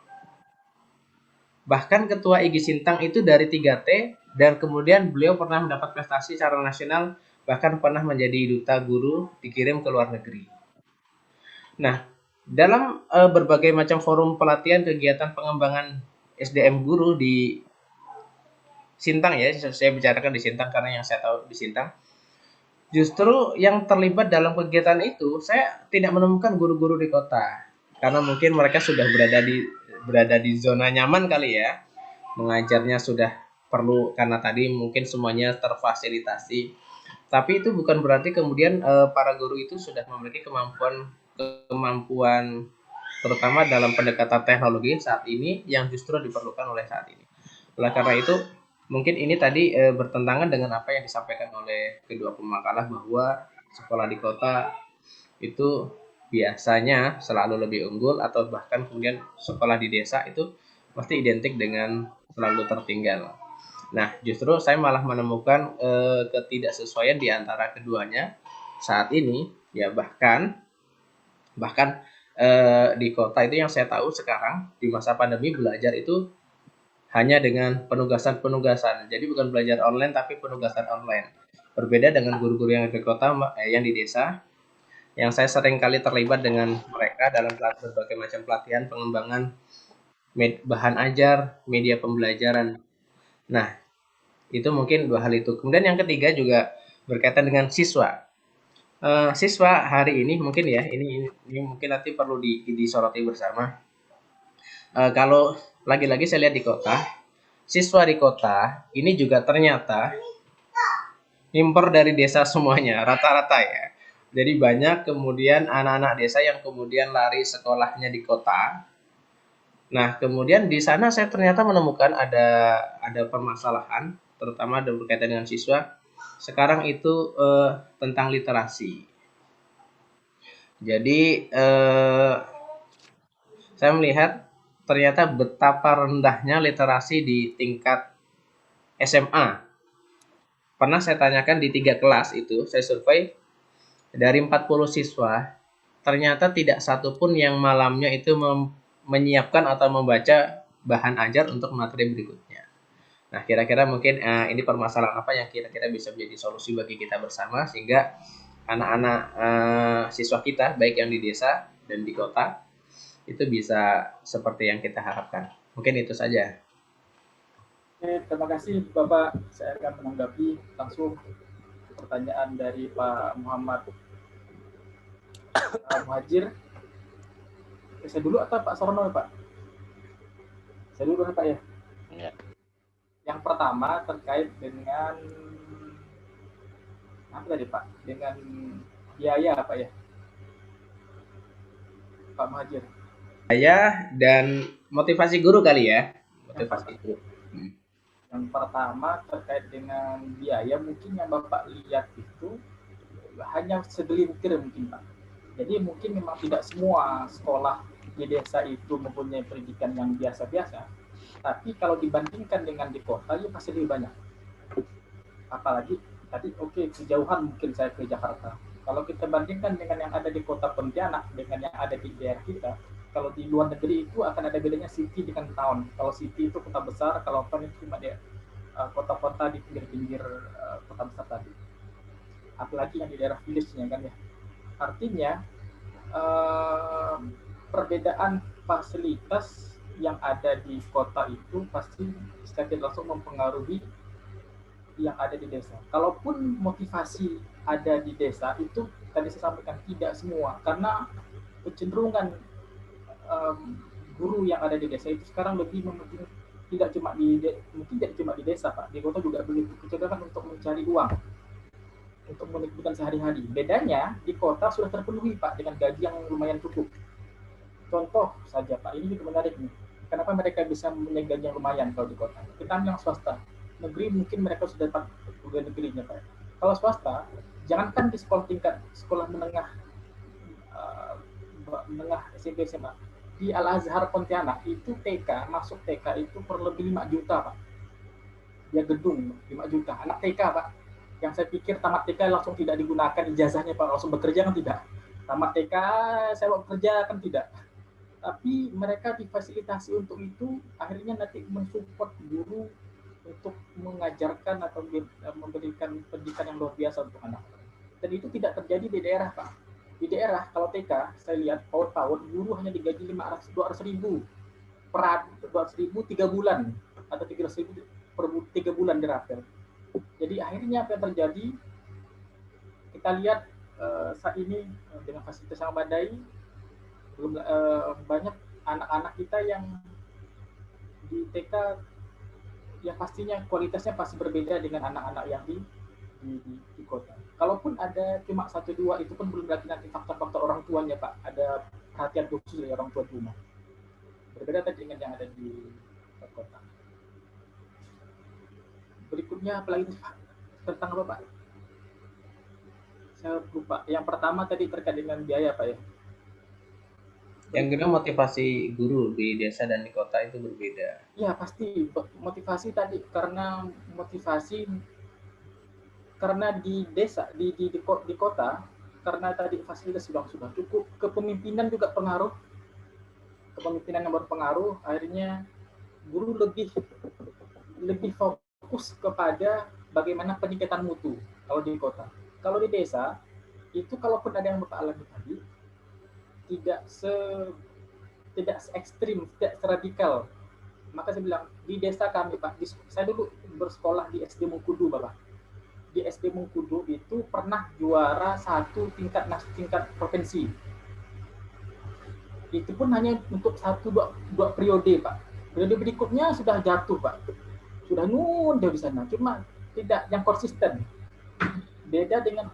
Bahkan Ketua IGI Sintang itu dari 3T, dan kemudian beliau pernah mendapat prestasi secara nasional, bahkan pernah menjadi duta guru dikirim ke luar negeri. Nah, dalam berbagai macam forum pelatihan kegiatan pengembangan SDM guru di Sintang ya, saya bicarakan di Sintang karena yang saya tahu di Sintang, justru yang terlibat dalam kegiatan itu saya tidak menemukan guru-guru di kota, karena mungkin mereka sudah berada di zona nyaman kali ya, mengajarnya sudah perlu karena tadi mungkin semuanya terfasilitasi. Tapi itu bukan berarti kemudian para guru itu sudah memiliki kemampuan terutama dalam pendekatan teknologi saat ini yang justru diperlukan oleh saat ini. Oleh karena itu, mungkin ini tadi bertentangan dengan apa yang disampaikan oleh kedua pemakalah bahwa sekolah di kota itu biasanya selalu lebih unggul atau bahkan kemudian sekolah di desa itu pasti identik dengan selalu tertinggal. Nah, justru saya malah menemukan ketidaksesuaian di antara keduanya saat ini, ya bahkan di kota itu yang saya tahu sekarang di masa pandemi belajar itu hanya dengan penugasan-penugasan. Jadi bukan belajar online tapi penugasan online. Berbeda dengan guru-guru yang di kota, yang di desa, yang saya sering kali terlibat dengan mereka dalam berbagai macam pelatihan pengembangan bahan ajar, media pembelajaran. Nah, itu mungkin dua hal itu. Kemudian yang ketiga juga berkaitan dengan siswa. Siswa hari ini mungkin ya, ini mungkin nanti perlu disoroti bersama. Kalau lagi-lagi saya lihat di kota, siswa di kota ini juga ternyata impor dari desa semuanya, rata-rata ya. Jadi banyak kemudian anak-anak desa yang kemudian lari sekolahnya di kota. Nah, kemudian di sana saya ternyata menemukan ada permasalahan, terutama berkaitan dengan siswa. Sekarang itu tentang literasi. Jadi saya melihat ternyata betapa rendahnya literasi di tingkat SMA. Pernah saya tanyakan di 3 kelas itu, saya survei dari 40 siswa, ternyata tidak satu pun yang malamnya itu menyiapkan atau membaca bahan ajar untuk materi berikutnya. Nah, kira-kira mungkin ini permasalahan apa yang kira-kira bisa menjadi solusi bagi kita bersama sehingga anak-anak siswa kita baik yang di desa dan di kota itu bisa seperti yang kita harapkan. Mungkin itu saja. Oke, terima kasih Bapak. Saya akan menanggapi langsung pertanyaan dari Pak Muhammad Muhajir. Saya dulu atau Pak Sorono ya Pak? Saya dulu Pak ya. Ya. Yang pertama terkait dengan apa tadi Pak? Dengan biaya Pak ya? Pak Muhajir. Biaya dan motivasi guru kali ya. Motivasi guru. Yang pertama terkait dengan biaya, mungkin yang Bapak lihat itu hanya segelintir mungkin Pak. Jadi mungkin memang tidak semua sekolah di desa itu mempunyai pendidikan yang biasa-biasa. Tapi kalau dibandingkan dengan di kota, ya pasti lebih banyak. Apalagi tadi kejauhan mungkin saya ke Jakarta. Kalau kita bandingkan dengan yang ada di kota Pontianak dengan yang ada di daerah kita, kalau di luar negeri itu akan ada bedanya city dengan town. Kalau city itu kota besar, kalau town itu cuma kota-kota di pinggir-pinggir kota besar tadi. Apalagi yang di daerah village-nya kan ya. Artinya perbedaan fasilitas yang ada di kota itu pasti secara tidak langsung mempengaruhi yang ada di desa. Kalaupun motivasi ada di desa itu tadi saya sampaikan tidak semua, karena kecenderungan guru yang ada di desa itu sekarang lebih mementing tidak cuma di desa Pak, di kota juga begitu, kecenderungan untuk mencari uang untuk menghidupkan sehari-hari. Bedanya di kota sudah terpenuhi Pak dengan gaji yang lumayan cukup. Contoh saja Pak, ini juga menarik nih. Kenapa mereka bisa mempunyai gaji yang lumayan kalau di kota? Kita ambil yang swasta. Negeri mungkin mereka sudah dapat pegawai negerinya Pak. Kalau swasta, jangankan di sekolah menengah SMP SMA, di Al Azhar Pontianak itu TK, masuk TK itu per lebih 5 juta Pak. Dia gedung 5 juta, anak TK Pak. Yang saya pikir tamat TK langsung tidak digunakan ijazahnya Pak, langsung bekerja kan tidak. Tamat TK saya mau bekerja kan tidak. Tapi mereka difasilitasi untuk itu, akhirnya nanti mensupport guru untuk mengajarkan atau memberikan pendidikan yang luar biasa untuk anak. Dan itu tidak terjadi di daerah Pak. Di daerah kalau TK saya lihat PAUD guru hanya digaji 200.000 per 200.000 3 bulan atau 300.000 per 3 bulan dirapel. Jadi akhirnya apa yang terjadi, kita lihat saat ini dengan fasilitas yang memadai, belum banyak anak-anak kita yang di TK yang pastinya kualitasnya pasti berbeda dengan anak-anak yang di kota. Kalaupun ada cuma 1-2 itu pun belum lagi nanti faktor-faktor orang tuanya Pak, ada perhatian khusus dari orang tua di rumah. Berbeda tadi dengan yang ada di kota. Berikutnya apalagi Pak? Tentang apa Pak? Saya lupa. Yang pertama tadi terkait dengan biaya Pak ya. Yang kedua motivasi guru di desa dan di kota itu berbeda. Ya pasti motivasi tadi karena di desa di kota karena tadi fasilitas sudah cukup, kepemimpinan juga pengaruh, kepemimpinan yang berpengaruh, akhirnya guru lebih fokus kepada bagaimana peningkatan mutu kalau di kota. Kalau di desa itu kalaupun ada yang Bapak alami tadi tidak se ekstrim, tidak radikal. Maka saya bilang di desa kami Pak, saya dulu bersekolah di SD Mengkudu Bapak. Di SD Mengkudu itu pernah juara 1 tingkat provinsi. Itu pun hanya untuk 1-2 periode Pak. Periode berikutnya sudah jatuh Pak. Sudah jauh di sana. Cuma tidak yang konsisten. Beda dengan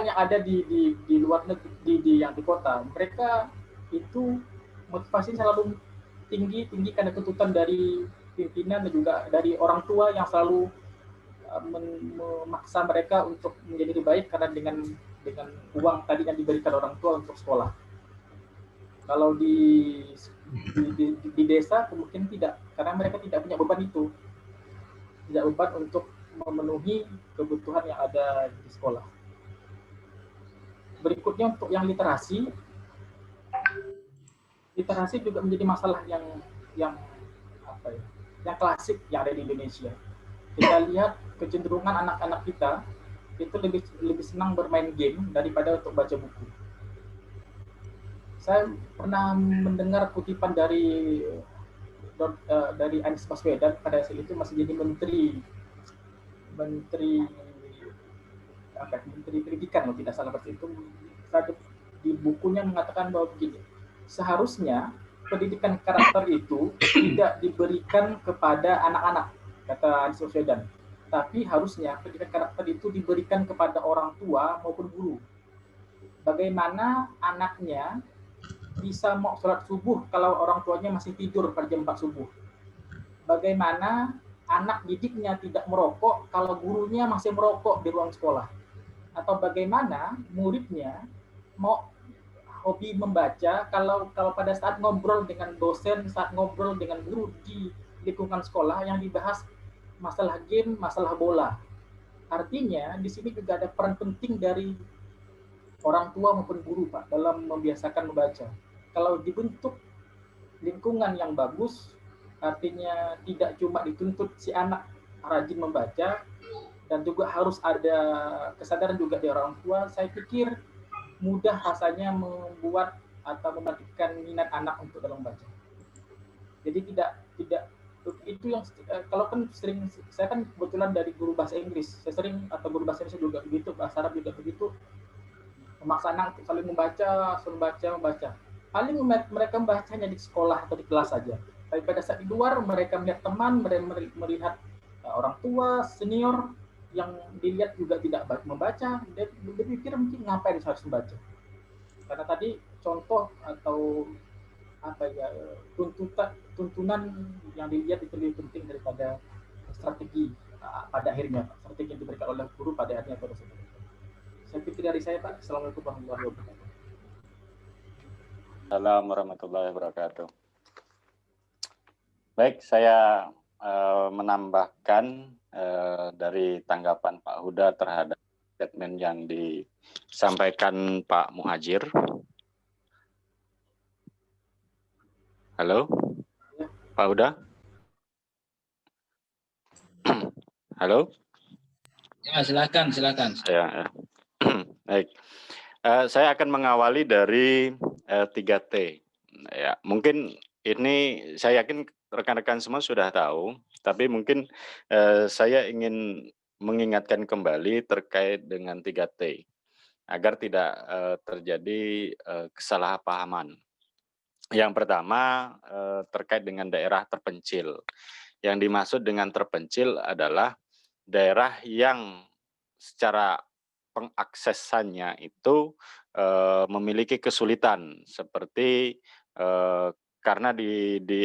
yang ada di luar negeri, yang di kota. Mereka itu motivasi selalu tinggi karena tuntutan dari pimpinan dan juga dari orang tua yang selalu memaksa mereka untuk menjadi lebih baik karena dengan uang tadi yang diberikan orang tua untuk sekolah. Kalau di desa mungkin tidak, karena mereka tidak punya beban itu, tidak beban untuk memenuhi kebutuhan yang ada di sekolah. Berikutnya untuk yang literasi juga menjadi masalah yang klasik yang ada di Indonesia. Kita lihat kecenderungan anak-anak kita itu lebih senang bermain game daripada untuk baca buku. Saya pernah mendengar kutipan dari Anies Baswedan pada saat itu masih jadi menteri pendidikan kalau tidak salah seperti itu. Di bukunya mengatakan bahwa begini, seharusnya pendidikan karakter itu tidak diberikan kepada anak-anak, kata Anies Baswedan, tapi harusnya pendidikan karakter itu diberikan kepada orang tua maupun guru. Bagaimana anaknya bisa mau sholat subuh kalau orang tuanya masih tidur pada jam 4 subuh? Bagaimana anak didiknya tidak merokok kalau gurunya masih merokok di ruang sekolah? Atau bagaimana muridnya mau hobi membaca kalau pada saat ngobrol dengan dosen, saat ngobrol dengan guru di lingkungan sekolah yang dibahas masalah game, masalah bola. Artinya di sini juga ada peran penting dari orang tua maupun guru Pak dalam membiasakan membaca. Kalau dibentuk lingkungan yang bagus, artinya tidak cuma dituntut si anak rajin membaca, dan juga harus ada kesadaran juga dari orang tua, saya pikir mudah rasanya membuat atau mematikan minat anak untuk dalam membaca. Jadi tidak itu yang kalau kan sering, saya kan kebetulan dari guru bahasa Inggris, saya sering, atau guru bahasa Indonesia juga begitu, bahasa Arab juga begitu, memaksa anak untuk saling membaca. Paling mereka membacanya di sekolah atau di kelas saja. Tapi pada saat di luar mereka melihat teman, melihat orang tua, senior yang dilihat juga tidak membaca, dia berpikir mungkin ngapain harus membaca. Karena tadi contoh atau tuntunan yang dilihat itu lebih penting daripada strategi pada akhirnya, strategi yang diberikan oleh guru pada akhirnya pada saat itu. Saya pikir dari saya Pak. Assalamualaikum warahmatullahi wabarakatuh. Assalamualaikum warahmatullahi wabarakatuh. Baik, saya menambahkan dari tanggapan Pak Huda terhadap statement yang disampaikan Pak Muhajir. Halo, Pak Huda? Halo? Ya, silakan. Ya. Baik. Saya akan mengawali dari 3T. Ya, mungkin ini saya yakin rekan-rekan semua sudah tahu, tapi mungkin saya ingin mengingatkan kembali terkait dengan 3T agar tidak terjadi kesalahpahaman. Yang pertama terkait dengan daerah terpencil. Yang dimaksud dengan terpencil adalah daerah yang secara pengaksesannya itu memiliki kesulitan seperti karena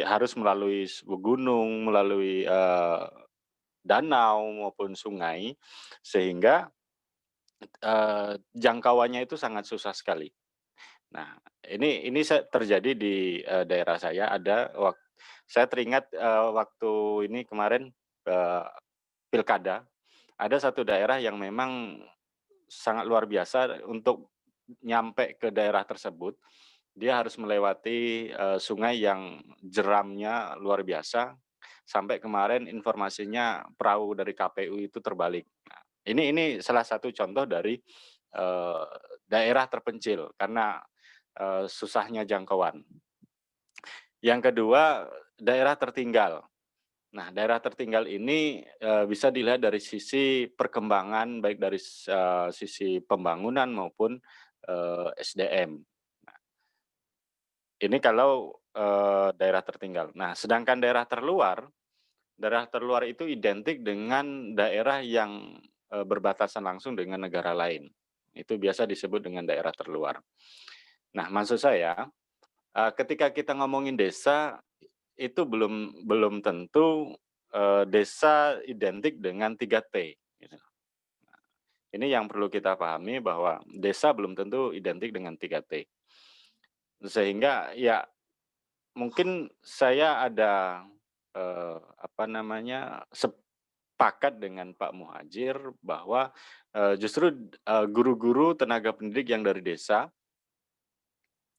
harus melalui gunung, melalui danau maupun sungai, sehingga jangkauannya itu sangat susah sekali. Nah, ini terjadi di daerah saya. Saya teringat waktu ini kemarin pilkada, ada satu daerah yang memang sangat luar biasa untuk nyampe ke daerah tersebut. Dia harus melewati sungai yang jeramnya luar biasa. Sampai kemarin informasinya perahu dari KPU itu terbalik. Nah, ini salah satu contoh dari daerah terpencil karena susahnya jangkauan. Yang kedua, daerah tertinggal. Nah, daerah tertinggal ini bisa dilihat dari sisi perkembangan, baik dari sisi pembangunan maupun SDM. Nah, ini kalau daerah tertinggal. Nah, sedangkan daerah terluar itu identik dengan daerah yang berbatasan langsung dengan negara lain. Itu biasa disebut dengan daerah terluar. Nah, maksud saya, ketika kita ngomongin desa, itu belum tentu desa identik dengan 3T, gitu. Ini yang perlu kita pahami bahwa desa belum tentu identik dengan 3T. Sehingga ya mungkin saya ada sepakat dengan Pak Muhajir bahwa justru guru-guru tenaga pendidik yang dari desa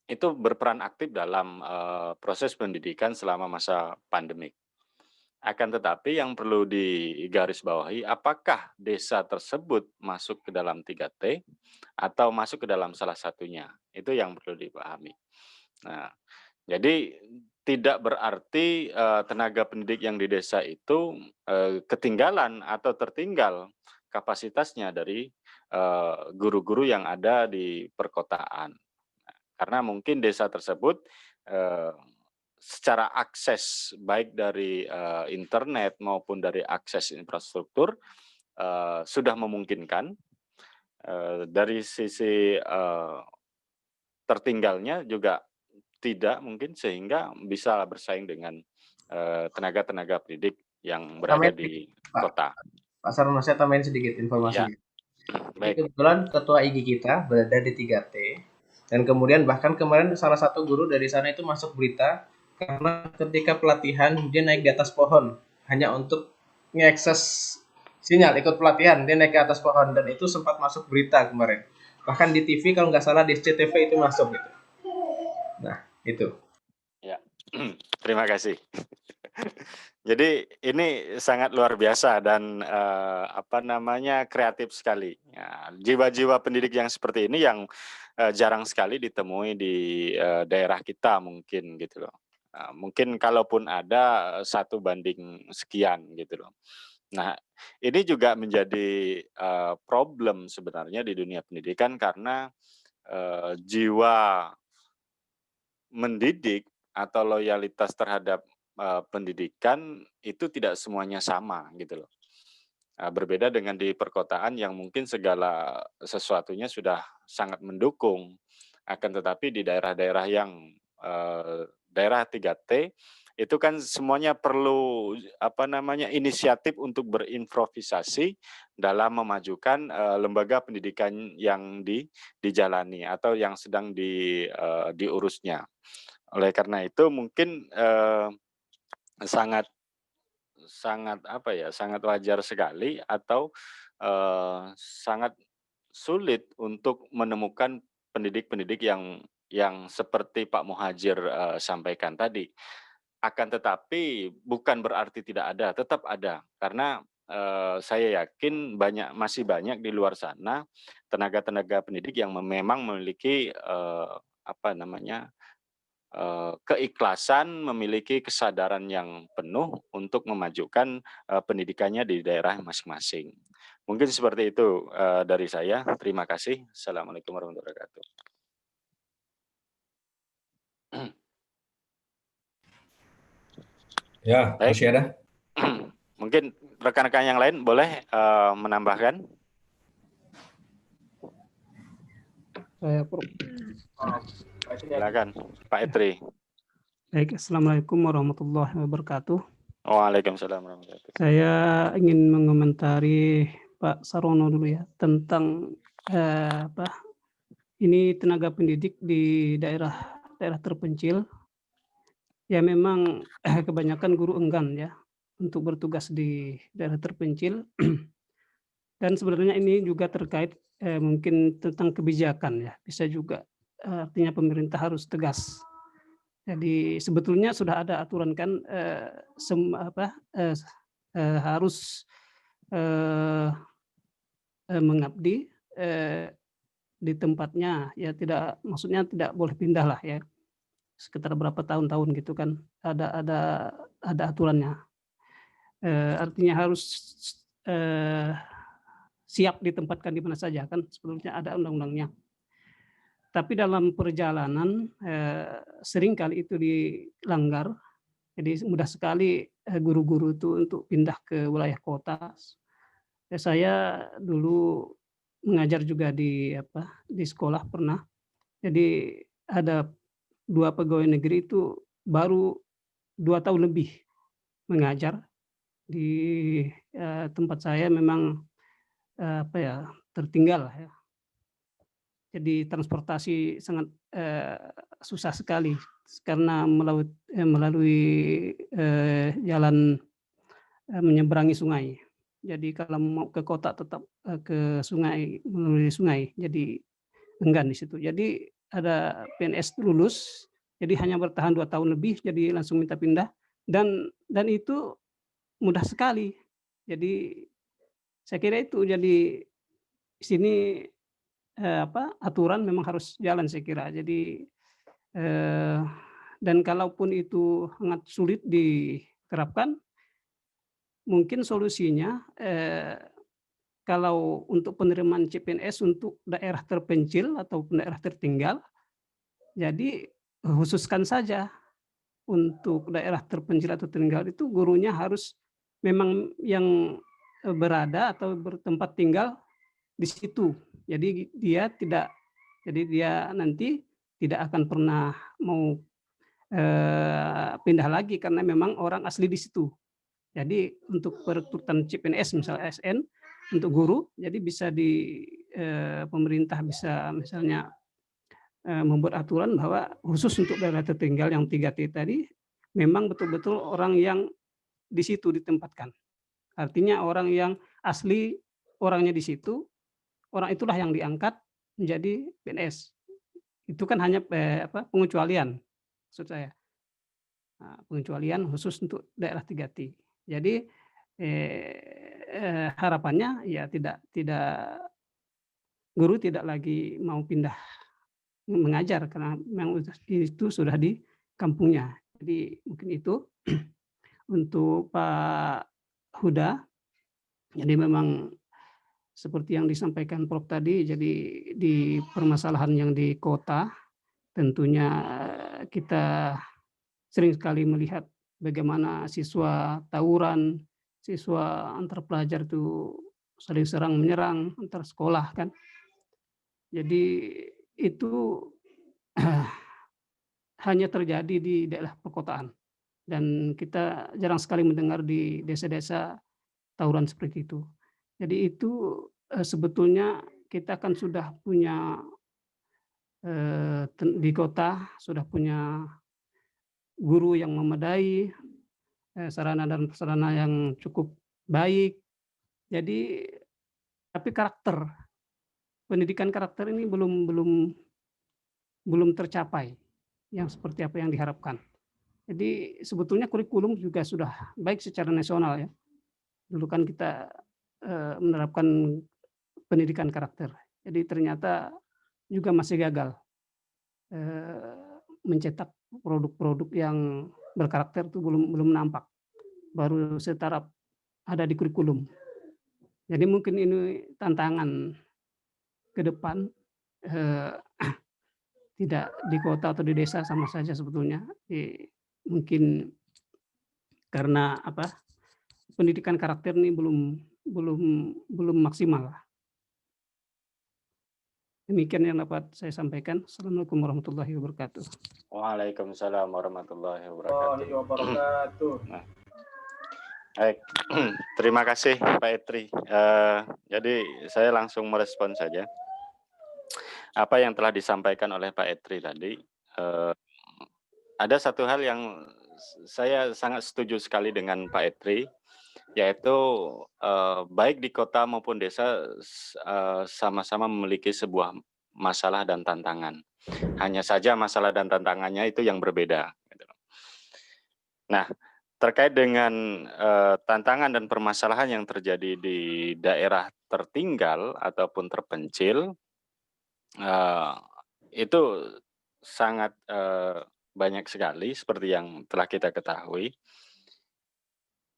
itu berperan aktif dalam proses pendidikan selama masa pandemik. Akan tetapi yang perlu digarisbawahi, apakah desa tersebut masuk ke dalam 3T atau masuk ke dalam salah satunya? Itu yang perlu dipahami. Nah, jadi tidak berarti tenaga pendidik yang di desa itu ketinggalan atau tertinggal kapasitasnya dari guru-guru yang ada di perkotaan. Karena mungkin desa tersebut secara akses baik dari internet maupun dari akses infrastruktur sudah memungkinkan. Dari sisi tertinggalnya juga tidak mungkin, sehingga bisa bersaing dengan tenaga-tenaga pendidik yang berada di kota. Pak Sarwono, saya tambahin sedikit Ya, informasinya. Jadi baik. kebetulan ketua IG kita berada di 3T, dan kemudian bahkan kemarin salah satu guru dari sana itu masuk berita karena ketika pelatihan dia naik di atas pohon hanya untuk mengakses sinyal, ikut pelatihan dia naik ke atas pohon, dan itu sempat masuk berita kemarin. Bahkan di TV kalau nggak salah di SCTV itu masuk gitu. Nah, itu. Ya, terima kasih. Jadi ini sangat luar biasa dan kreatif sekali. Ya, jiwa-jiwa pendidik yang seperti ini yang jarang sekali ditemui di daerah kita mungkin gitu loh. Mungkin kalaupun ada 1 banding sekian gitu loh. Nah, ini juga menjadi problem sebenarnya di dunia pendidikan karena jiwa mendidik atau loyalitas terhadap pendidikan itu tidak semuanya sama gitu loh. Berbeda dengan di perkotaan yang mungkin segala sesuatunya sudah sangat mendukung. Akan tetapi di daerah-daerah yang daerah 3T itu kan semuanya perlu inisiatif untuk berimprovisasi dalam memajukan lembaga pendidikan yang dijalani atau yang sedang diurusnya. Oleh karena itu mungkin sangat sangat wajar sekali atau sangat sulit untuk menemukan pendidik-pendidik yang seperti Pak Muhajir sampaikan tadi. Akan tetapi bukan berarti tidak ada, tetap ada. Karena saya yakin masih banyak di luar sana tenaga-tenaga pendidik yang memang memiliki keikhlasan, memiliki kesadaran yang penuh untuk memajukan pendidikannya di daerah masing-masing. Mungkin seperti itu dari saya. Terima kasih. Assalamualaikum warahmatullahi wabarakatuh. Ya, Baik. masih ada. Mungkin rekan-rekan yang lain boleh menambahkan. Saya Prof. Silakan, Pak Etri. Baik, Assalamualaikum warahmatullahi wabarakatuh. Waalaikumsalam warahmatullahi wabarakatuh. Saya ingin mengomentari Pak Sarono dulu ya tentang ini tenaga pendidik di daerah terpencil. Ya memang kebanyakan guru enggan ya untuk bertugas di daerah terpencil. Dan sebenarnya ini juga terkait mungkin tentang kebijakan ya, bisa juga artinya pemerintah harus tegas. Jadi sebetulnya sudah ada aturan kan harus mengabdi di tempatnya ya, maksudnya tidak boleh pindah lah ya, sekitar berapa tahun-tahun gitu kan, ada aturannya. Artinya harus siap ditempatkan di mana saja kan, sebetulnya ada undang-undangnya. Tapi dalam perjalanan seringkali itu dilanggar. Jadi mudah sekali guru-guru itu untuk pindah ke wilayah kota. Saya dulu mengajar juga di sekolah pernah. Jadi ada 2 pegawai negeri itu baru 2 tahun lebih mengajar di tempat saya. Memang tertinggal ya. Jadi transportasi sangat susah sekali karena melalui jalan menyeberangi sungai. Jadi kalau mau ke kota tetap ke sungai, melalui sungai. Jadi enggan di situ. Jadi ada PNS lulus, jadi hanya bertahan 2 tahun lebih, jadi langsung minta pindah dan itu mudah sekali. Jadi saya kira itu jadi sini aturan memang harus jalan saya kira. Jadi dan kalaupun itu sangat sulit diterapkan, mungkin solusinya kalau untuk penerimaan CPNS untuk daerah terpencil atau daerah tertinggal, jadi khususkan saja untuk daerah terpencil atau tertinggal itu gurunya harus memang yang berada atau bertempat tinggal di situ. Jadi dia nanti tidak akan pernah mau pindah lagi karena memang orang asli di situ. Jadi untuk perekrutan CPNS misalnya ASN untuk guru, jadi bisa pemerintah bisa misalnya membuat aturan bahwa khusus untuk daerah tertinggal yang 3T tadi memang betul-betul orang yang di situ ditempatkan. Artinya orang yang asli orangnya di situ, orang itulah yang diangkat menjadi PNS. Itu kan hanya pengecualian, maksud saya. Pengecualian khusus untuk daerah 3T. Jadi harapannya ya tidak guru tidak lagi mau pindah mengajar karena memang itu sudah di kampungnya. Jadi mungkin itu untuk Pak Huda. Jadi memang seperti yang disampaikan Prof tadi, jadi di permasalahan yang di kota tentunya kita sering sekali melihat bagaimana siswa tawuran, siswa antar pelajar itu saling serang menyerang antar sekolah kan. Jadi itu hanya terjadi di daerah perkotaan. dan kita jarang sekali mendengar di desa-desa tawuran seperti itu. Jadi itu, sebetulnya kita kan sudah punya, di kota sudah punya guru yang memadai, sarana dan prasarana yang cukup baik. Jadi tapi pendidikan karakter ini belum tercapai yang seperti apa yang diharapkan. Jadi sebetulnya kurikulum juga sudah baik secara nasional ya. Dulu kan kita, menerapkan pendidikan karakter. Jadi ternyata juga masih gagal, mencetak produk-produk yang berkarakter itu belum belum nampak, baru setaraf ada di kurikulum. Jadi mungkin ini tantangan ke depan, eee, tidak di kota atau di desa sama saja sebetulnya, mungkin karena apa, pendidikan karakter ini belum belum maksimal. Demikian yang dapat saya sampaikan. Assalamualaikum warahmatullahi wabarakatuh. Waalaikumsalam warahmatullahi Warahmatullahi wabarakatuh. wabarakatuh. Nah, baik, terima kasih Pak Etri. Jadi saya langsung merespon saja apa yang telah disampaikan oleh Pak Etri tadi. Ada satu hal yang saya sangat setuju sekali dengan Pak Etri, yaitu baik di kota maupun desa sama-sama memiliki sebuah masalah dan tantangan. Hanya saja masalah dan tantangannya itu yang berbeda. Nah, terkait dengan tantangan dan permasalahan yang terjadi di daerah tertinggal ataupun terpencil, itu sangat banyak sekali seperti yang telah kita ketahui.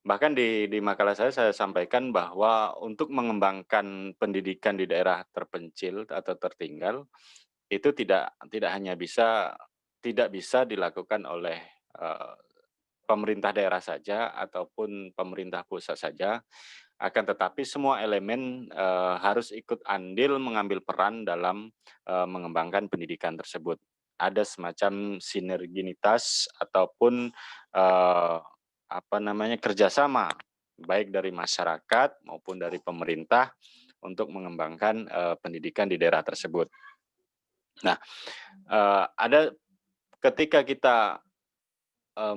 Bahkan di makalah saya sampaikan bahwa untuk mengembangkan pendidikan di daerah terpencil atau tertinggal itu tidak bisa dilakukan oleh pemerintah daerah saja ataupun pemerintah pusat saja, akan tetapi semua elemen harus ikut andil mengambil peran dalam mengembangkan pendidikan tersebut. Ada semacam sinerginitas ataupun kerjasama baik dari masyarakat maupun dari pemerintah untuk mengembangkan pendidikan di daerah tersebut. Nah, ada ketika kita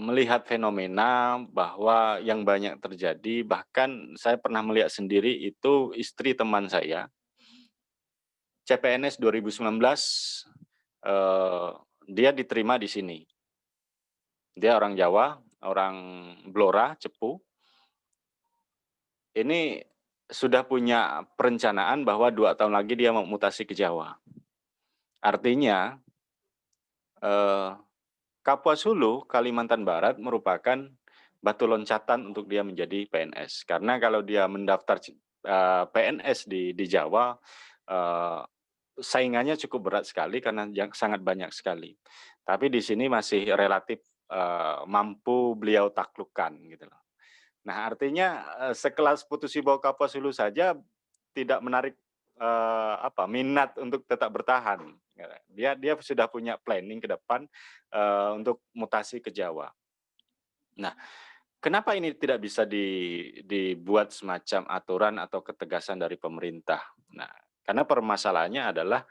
melihat fenomena bahwa yang banyak terjadi, bahkan saya pernah melihat sendiri itu istri teman saya, CPNS 2019, dia diterima di sini. Dia orang Jawa, orang Blora, Cepu. Ini sudah punya perencanaan bahwa 2 tahun lagi dia mau mutasi ke Jawa. Artinya, Kapuas Hulu, Kalimantan Barat merupakan batu loncatan untuk dia menjadi PNS. Karena kalau dia mendaftar PNS di Jawa, saingannya cukup berat sekali karena sangat banyak sekali. Tapi di sini masih relatif mampu beliau taklukkan gitu loh. Nah, artinya sekelas Putusibau Kapuas Hulu saja tidak menarik minat untuk tetap bertahan. Dia sudah punya planning ke depan untuk mutasi ke Jawa. Nah, kenapa ini tidak bisa dibuat semacam aturan atau ketegasan dari pemerintah? Nah, karena permasalahannya adalah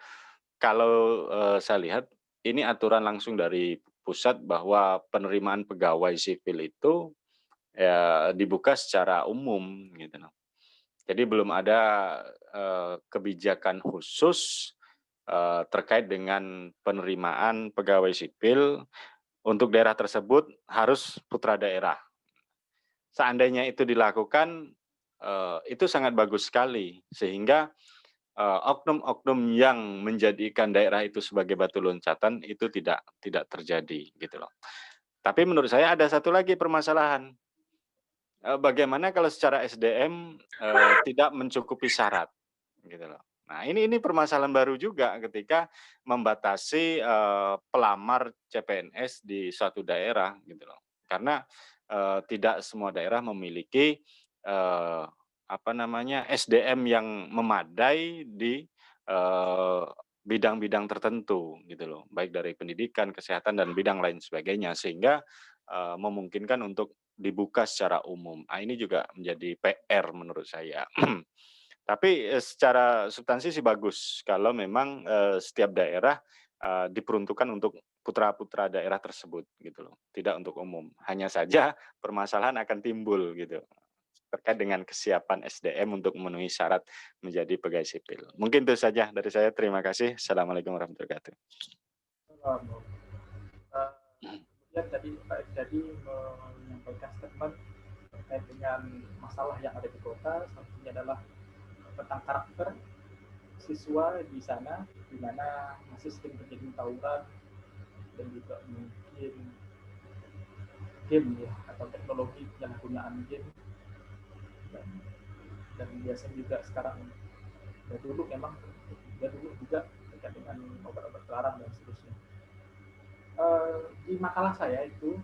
kalau saya lihat ini aturan langsung dari pusat bahwa penerimaan pegawai sipil itu ya dibuka secara umum gitu loh. Jadi belum ada kebijakan khusus terkait dengan penerimaan pegawai sipil untuk daerah tersebut harus putra daerah. Seandainya itu dilakukan, itu sangat bagus sekali sehingga oknum-oknum yang menjadikan daerah itu sebagai batu loncatan itu tidak terjadi gitu loh. Tapi menurut saya ada satu lagi permasalahan. Bagaimana kalau secara SDM tidak mencukupi syarat, gitu loh. Nah ini permasalahan baru juga ketika membatasi pelamar CPNS di suatu daerah, gitu loh. Karena tidak semua daerah memiliki SDM yang memadai di bidang-bidang tertentu, gitu loh. Baik dari pendidikan, kesehatan dan bidang lain sebagainya, sehingga memungkinkan untuk dibuka secara umum. Ini juga menjadi PR menurut saya. Tapi secara substansi sih bagus kalau memang setiap daerah diperuntukkan untuk putra-putra daerah tersebut gitu loh, tidak untuk umum. Hanya saja permasalahan akan timbul gitu terkait dengan kesiapan SDM untuk memenuhi syarat menjadi pegawai sipil. Mungkin itu saja dari saya. Terima kasih. Assalamualaikum warahmatullahi wabarakatuh. Kemudian tadi Pak Jadi menyampaikan statement terkait dengan masalah yang ada di kota, satunya adalah tentang karakter siswa di sana, di mana masih sering terjadi tawuran dan juga mungkin game ya atau teknologi penyalahgunaan game dan biasanya juga sekarang dulu memang dulu juga terkait dengan obat-obat terlarang dan seterusnya. Di makalah saya itu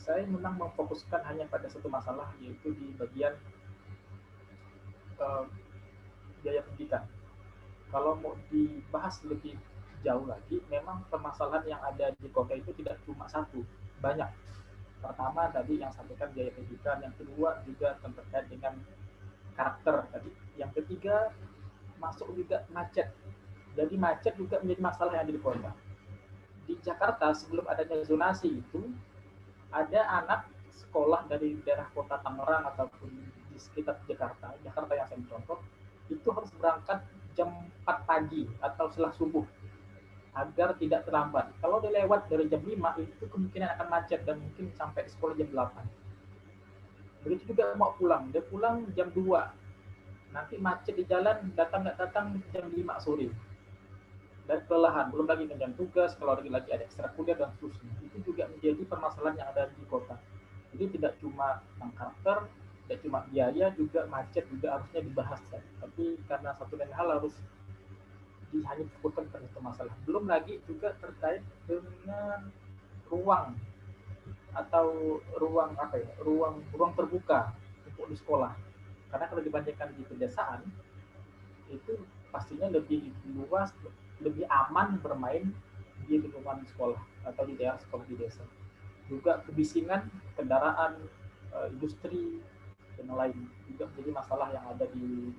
saya memang memfokuskan hanya pada satu masalah, yaitu di bagian biaya pendidikan. Kalau mau dibahas lebih jauh lagi, memang permasalahan yang ada di kota itu tidak cuma satu, banyak. Pertama tadi yang sampaikan biaya pendidikan, yang kedua juga terkait dengan karakter tadi, yang ketiga masuk juga macet. Jadi macet juga menjadi masalah yang ada di kota. Di Jakarta sebelum adanya zonasi itu, ada anak sekolah dari daerah kota Tangerang ataupun di sekitar Jakarta yang saya contoh, itu harus berangkat jam 4 pagi atau setelah subuh agar tidak terlambat. Kalau dia lewat dari jam 5 itu kemungkinan akan macet dan mungkin sampai di sekolah jam 8. Begitu juga mau pulang, dia pulang jam 2. Nanti macet di jalan, datang jam 5 sore. Dan kelelahan, belum lagi dengan tugas, kalau lagi ada ekstrakurikuler dan seterusnya. Itu juga menjadi permasalahan yang ada di kota. Jadi tidak cuma tentang karakter, tidak cuma biaya, juga macet juga harusnya dibahas. Tapi karena satu dan hal harus hanya disebutkan pada satu masalah. Belum lagi juga terkait dengan ruang atau ruang terbuka untuk di sekolah. Karena kalau dibandingkan di pedesaan itu pastinya lebih luas, lebih aman bermain di lingkungan sekolah atau di daerah sekolah di desa. Juga kebisingan kendaraan, industri dan lain juga menjadi masalah yang ada di.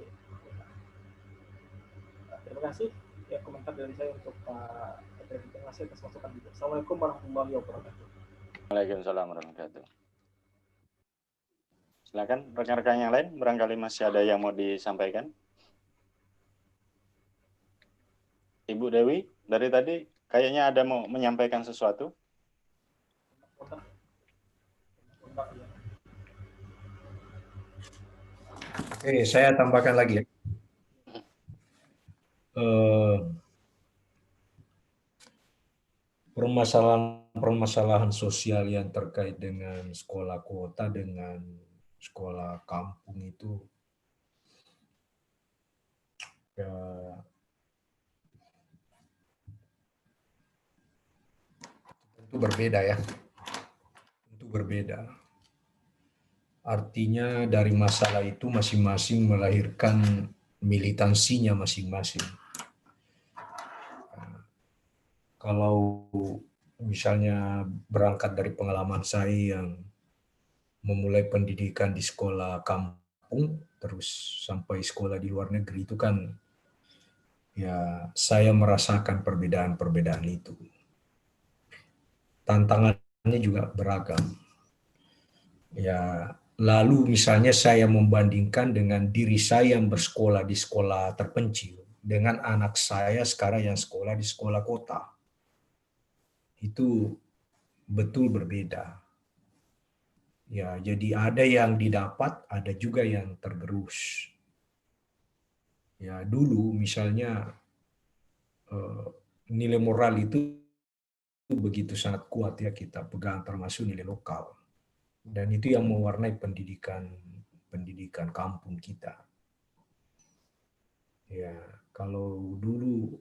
Terima kasih ya komentar dari saya untuk Pak. Terima kasih atas masukan juga. Assalamualaikum warahmatullahi wabarakatuh. Waalaikumsalam warahmatullahi wabarakatuh. Silakan rekan-rekan yang lain, barangkali masih ada yang mau disampaikan. Ibu Dewi, dari tadi kayaknya ada mau menyampaikan sesuatu. Oke, saya tambahkan lagi ya. Permasalahan sosial yang terkait dengan sekolah kota dengan sekolah kampung itu ya, tentu berbeda ya. Tentu berbeda. Artinya dari masalah itu masing-masing melahirkan militansinya masing-masing. Kalau misalnya berangkat dari pengalaman saya yang memulai pendidikan di sekolah kampung, terus sampai sekolah di luar negeri itu kan, ya saya merasakan perbedaan-perbedaan itu. Tantangannya juga beragam. Ya, lalu misalnya saya membandingkan dengan diri saya yang bersekolah di sekolah terpencil dengan anak saya sekarang yang sekolah di sekolah kota. Itu betul berbeda. Ya, jadi ada yang didapat, ada juga yang tergerus. Ya, dulu misalnya nilai moral itu begitu sangat kuat ya kita pegang, termasuk nilai lokal. Dan itu yang mewarnai pendidikan kampung kita. Ya, kalau dulu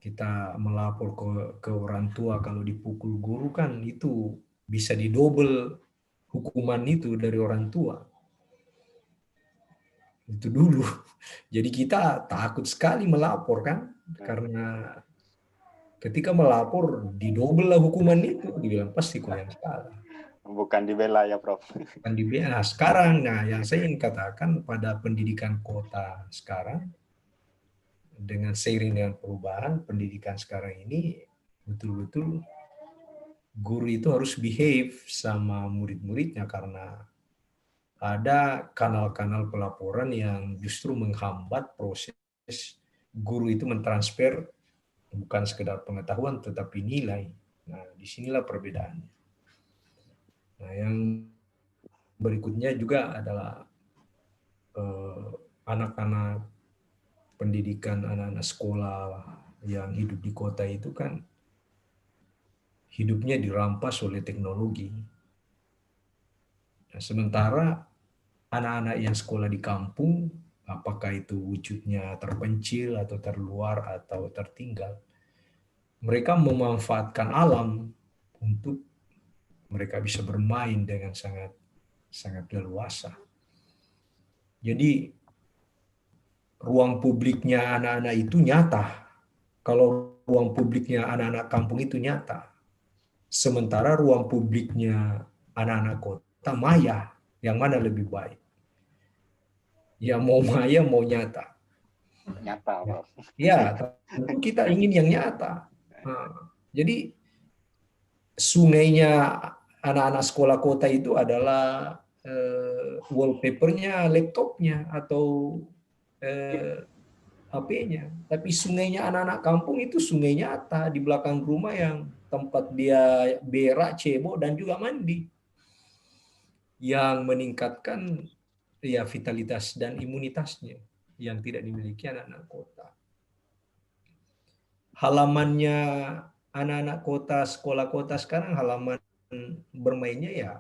kita melapor ke orang tua kalau dipukul guru kan itu bisa didobel hukuman itu dari orang tua. Itu dulu. Jadi kita takut sekali melapor kan, Ketika melapor, didobel lah hukuman itu, dibilang pasti kau yang salah. Bukan dibela ya, Prof. Kan dibela. Nah, sekarang, yang saya ingin katakan pada pendidikan kota sekarang, dengan seiring dengan perubahan pendidikan sekarang ini, betul-betul guru itu harus behave sama murid-muridnya, karena ada kanal-kanal pelaporan yang justru menghambat proses guru itu mentransfer bukan sekedar pengetahuan tetapi nilai. Nah, disinilah perbedaannya. Nah, yang berikutnya juga adalah anak-anak pendidikan, anak-anak sekolah yang hidup di kota itu kan hidupnya dirampas oleh teknologi. Nah, sementara anak-anak yang sekolah di kampung, apakah itu wujudnya terpencil atau terluar atau tertinggal, mereka memanfaatkan alam untuk mereka bisa bermain dengan sangat leluasa. Jadi ruang publiknya anak-anak itu nyata. Kalau ruang publiknya anak-anak kampung itu nyata. Sementara ruang publiknya anak-anak kota maya. Yang mana lebih baik? Ya mau maya mau nyata. Nyata, Prof. Ya, tentu kita ingin yang nyata. Nah, jadi sungainya anak-anak sekolah kota itu adalah wallpapernya laptopnya atau HP-nya. Tapi sungainya anak-anak kampung itu sungai nyata di belakang rumah yang tempat dia berak, cebok, dan juga mandi. Yang meningkatkan ya vitalitas dan imunitasnya yang tidak dimiliki anak-anak kota. Halamannya anak-anak kota, sekolah kota sekarang halaman bermainnya ya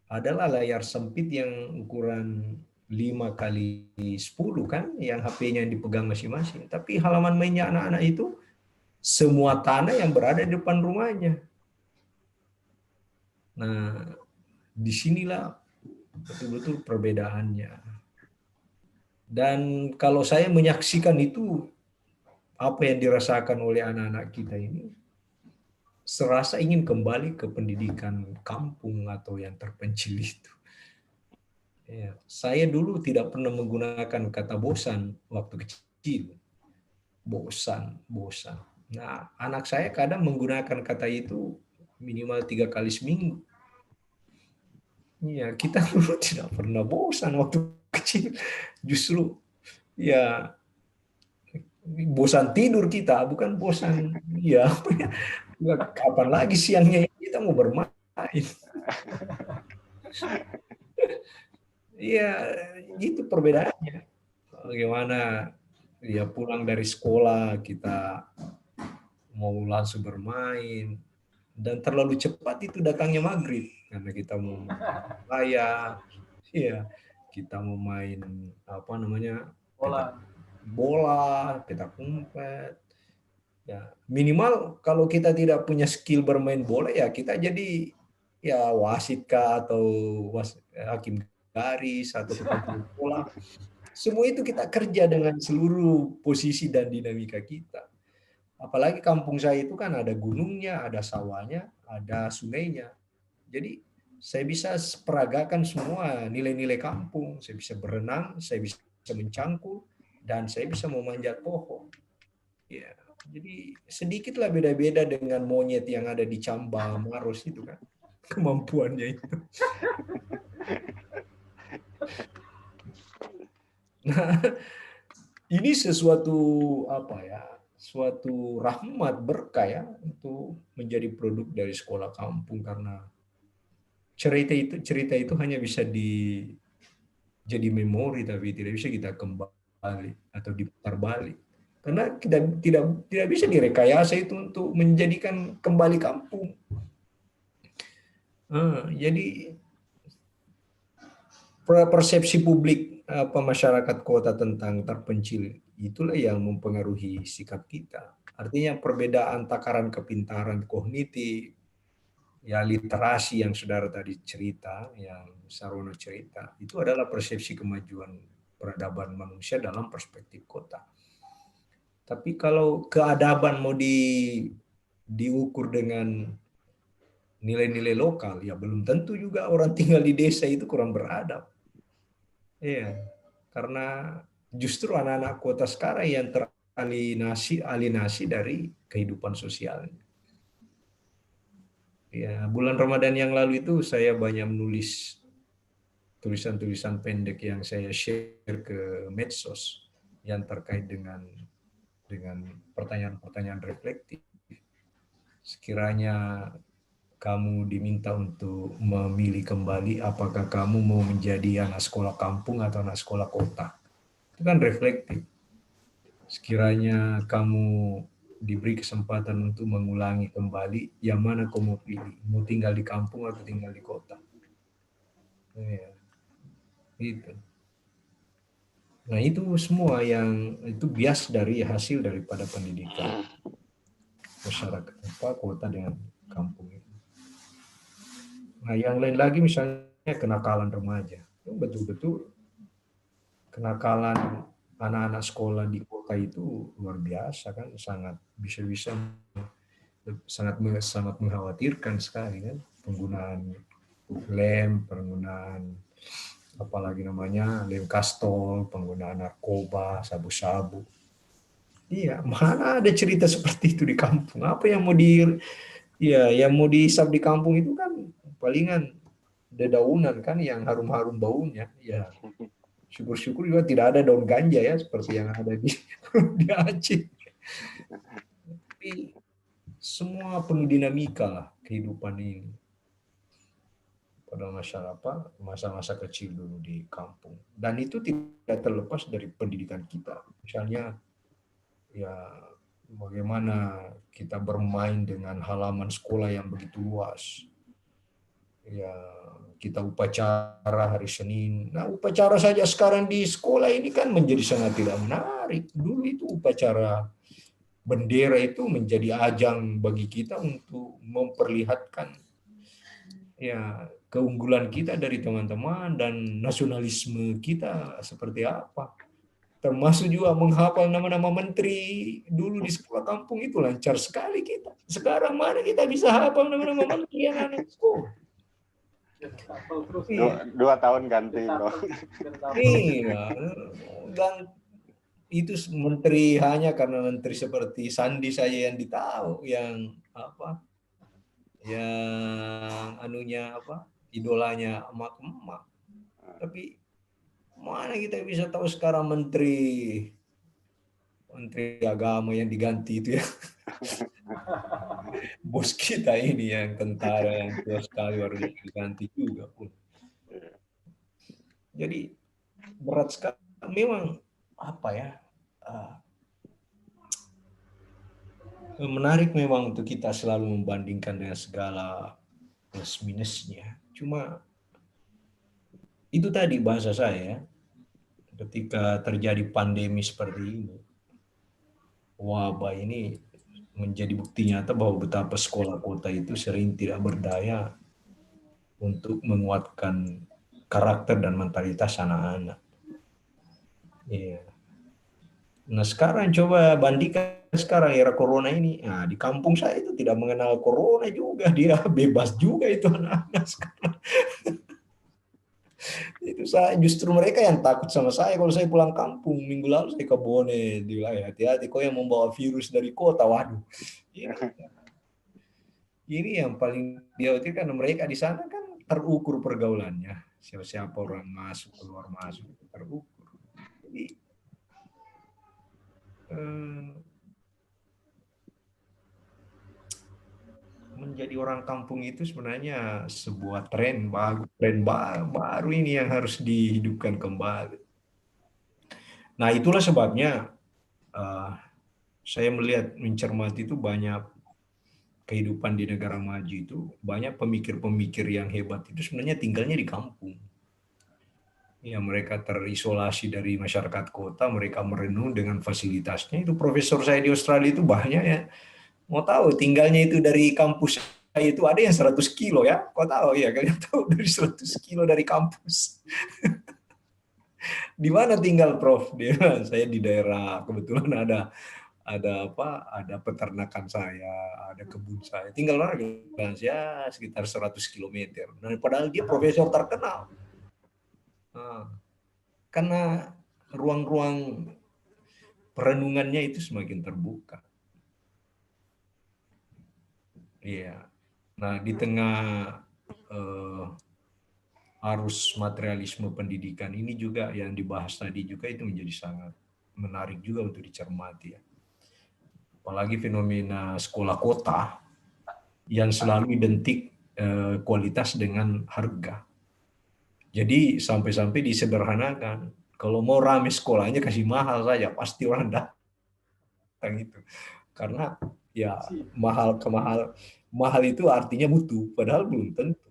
adalah layar sempit yang ukuran 5x10 kan, yang HP-nya yang dipegang masing-masing. Tapi halaman mainnya anak-anak itu semua tanah yang berada di depan rumahnya. Nah, disinilah betul-betul perbedaannya. Dan kalau saya menyaksikan itu, apa yang dirasakan oleh anak-anak kita ini, serasa ingin kembali ke pendidikan kampung atau yang terpencil itu. Ya, saya dulu tidak pernah menggunakan kata bosan waktu kecil. Bosan. Nah, anak saya kadang menggunakan kata itu minimal 3 kali seminggu. Ya, kita dulu tidak pernah bosan waktu kecil. Justru ya bosan tidur kita, bukan bosan ya. Kapan lagi siangnya kita mau bermain. Iya, gitu perbedaannya. Bagaimana ya pulang dari sekolah kita mau langsung bermain, dan terlalu cepat itu datangnya maghrib karena kita mau layar, ya kita mau main apa namanya bola, petak umpet. Ya, minimal kalau kita tidak punya skill bermain bola ya kita jadi ya wasit kah atau hakim garis atau tukang bola. Semua itu kita kerja dengan seluruh posisi dan dinamika kita. Apalagi kampung saya itu kan ada gunungnya, ada sawahnya, ada sungainya. Jadi saya bisa peragakan semua nilai-nilai kampung. Saya bisa berenang, saya bisa mencangkul, dan saya bisa memanjat pohon. Ya, jadi sedikitlah beda-beda dengan monyet yang ada di Camba, Maros itu kan. Kemampuannya itu. Nah, ini sesuatu apa ya? Suatu rahmat berkah ya untuk menjadi produk dari sekolah kampung, karena cerita itu hanya bisa jadi memori tapi tidak bisa kita kembali atau diputar balik. Karena tidak bisa direkayasa itu untuk menjadikan kembali kampung. Jadi persepsi publik masyarakat kota tentang terpencil itulah yang mempengaruhi sikap kita. Artinya perbedaan takaran kepintaran kognitif, ya literasi yang saudara tadi cerita, yang Sarono cerita, itu adalah persepsi kemajuan peradaban manusia dalam perspektif kota. Tapi kalau keadaban mau diukur dengan nilai-nilai lokal, ya belum tentu juga orang tinggal di desa itu kurang beradab. Iya, karena justru anak-anak kota sekarang yang alienasi dari kehidupan sosialnya. Ya, bulan Ramadan yang lalu itu saya banyak menulis tulisan-tulisan pendek yang saya share ke medsos yang terkait dengan pertanyaan-pertanyaan reflektif. Sekiranya kamu diminta untuk memilih kembali apakah kamu mau menjadi anak sekolah kampung atau anak sekolah kota. Itu kan reflektif. Sekiranya kamu diberi kesempatan untuk mengulangi kembali, yang mana kamu mau pilih? Mau tinggal di kampung atau tinggal di kota? Ya, itu. Nah, itu semua yang itu bias dari hasil daripada pendidikan masyarakat kota dengan kampung. Nah, yang lain lagi misalnya kenakalan remaja. Betul-betul kenakalan anak-anak sekolah di kota itu luar biasa kan, sangat bisa-bisa sangat mengkhawatirkan sekali kan, penggunaan lem, penggunaan apalagi namanya lem kastol, penggunaan narkoba, sabu-sabu. Iya, mana ada cerita seperti itu di kampung? Apa yang mau yang mau dihisap di kampung itu kan palingan dedaunan kan yang harum-harum baunya. Ya, syukur-syukur juga tidak ada daun ganja ya seperti yang ada di Aceh. Tapi semua penuh dinamika lah kehidupan ini pada masa-masa kecil dulu di kampung. Dan itu tidak terlepas dari pendidikan kita. Misalnya ya bagaimana kita bermain dengan halaman sekolah yang begitu luas. Ya, kita upacara hari Senin. Nah, upacara saja sekarang di sekolah ini kan menjadi sangat tidak menarik. Dulu itu upacara bendera itu menjadi ajang bagi kita untuk memperlihatkan ya keunggulan kita dari teman-teman dan nasionalisme kita seperti apa. Termasuk juga menghafal nama-nama menteri. Dulu di sekolah kampung itu lancar sekali kita. Sekarang mana kita bisa hafal nama-nama menteri yang anak sekolah. 2 tahun ganti, bro. Iya, dan itu menteri hanya karena menteri seperti Sandi saja yang ditahu, yang idolanya emak-emak. Tapi mana kita bisa tahu sekarang menteri agama yang diganti itu ya. Bos kita ini yang tentara yang tua sekali baru diganti juga pun. Jadi berat sekali. Memang menarik memang untuk kita selalu membandingkan dengan segala plus minusnya. Cuma itu tadi bahasa saya, ketika terjadi pandemi seperti ini, wabah ini menjadi bukti nyata bahwa betapa sekolah kota itu sering tidak berdaya untuk menguatkan karakter dan mentalitas anak-anak. Iya. Nah, sekarang coba bandingkan sekarang era corona ini. Nah, di kampung saya itu tidak mengenal corona juga, dia bebas juga itu anak-anak sekarang. Itu justru mereka yang takut sama saya kalau saya pulang kampung. Minggu lalu saya ke Bone, dia bilang hati-hati kau yang membawa virus dari kota. Waduh. Ini yang paling dikhawatirkan, mereka di sana kan terukur pergaulannya. Siapa orang masuk, keluar masuk, terukur. Jadi menjadi orang kampung itu sebenarnya sebuah tren baru ini yang harus dihidupkan kembali. Nah, itulah sebabnya saya melihat, mencermati itu banyak kehidupan di negara maju itu, banyak pemikir-pemikir yang hebat itu sebenarnya tinggalnya di kampung. Ya, mereka terisolasi dari masyarakat kota, mereka merenung dengan fasilitasnya. Itu profesor saya di Australia itu banyak ya. Mau tahu tinggalnya itu dari kampus saya itu ada yang 100 kilo ya. Kau tahu ya, kalian tahu dari 100 kilo dari kampus. Di mana tinggal Prof? Dia, saya di daerah, kebetulan ada apa? Ada peternakan saya, ada kebun saya. Tinggal orang ya sekitar 100 km. Nah, padahal dia profesor terkenal. Nah, karena ruang-ruang perenungannya itu semakin terbuka. Iya. Nah, di tengah arus materialisme pendidikan ini juga yang dibahas tadi juga itu menjadi sangat menarik juga untuk dicermati ya. Apalagi fenomena sekolah kota yang selalu identik kualitas dengan harga. Jadi sampai-sampai disederhanakan. Kalau mau rame sekolahnya kasih mahal saja, pasti orang datang itu. Karena ya mahal itu artinya mutu, padahal belum tentu.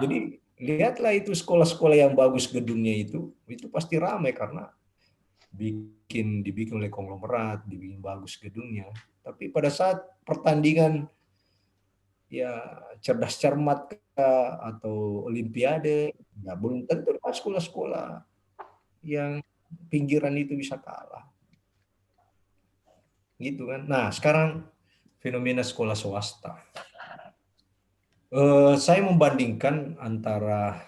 Jadi lihatlah itu sekolah-sekolah yang bagus gedungnya itu pasti ramai karena dibikin oleh konglomerat, dibikin bagus gedungnya. Tapi pada saat pertandingan ya cerdas cermat atau olimpiade, ya belum tentu sekolah-sekolah yang pinggiran itu bisa kalah. Gitu kan. Nah, sekarang fenomena sekolah swasta. Saya membandingkan antara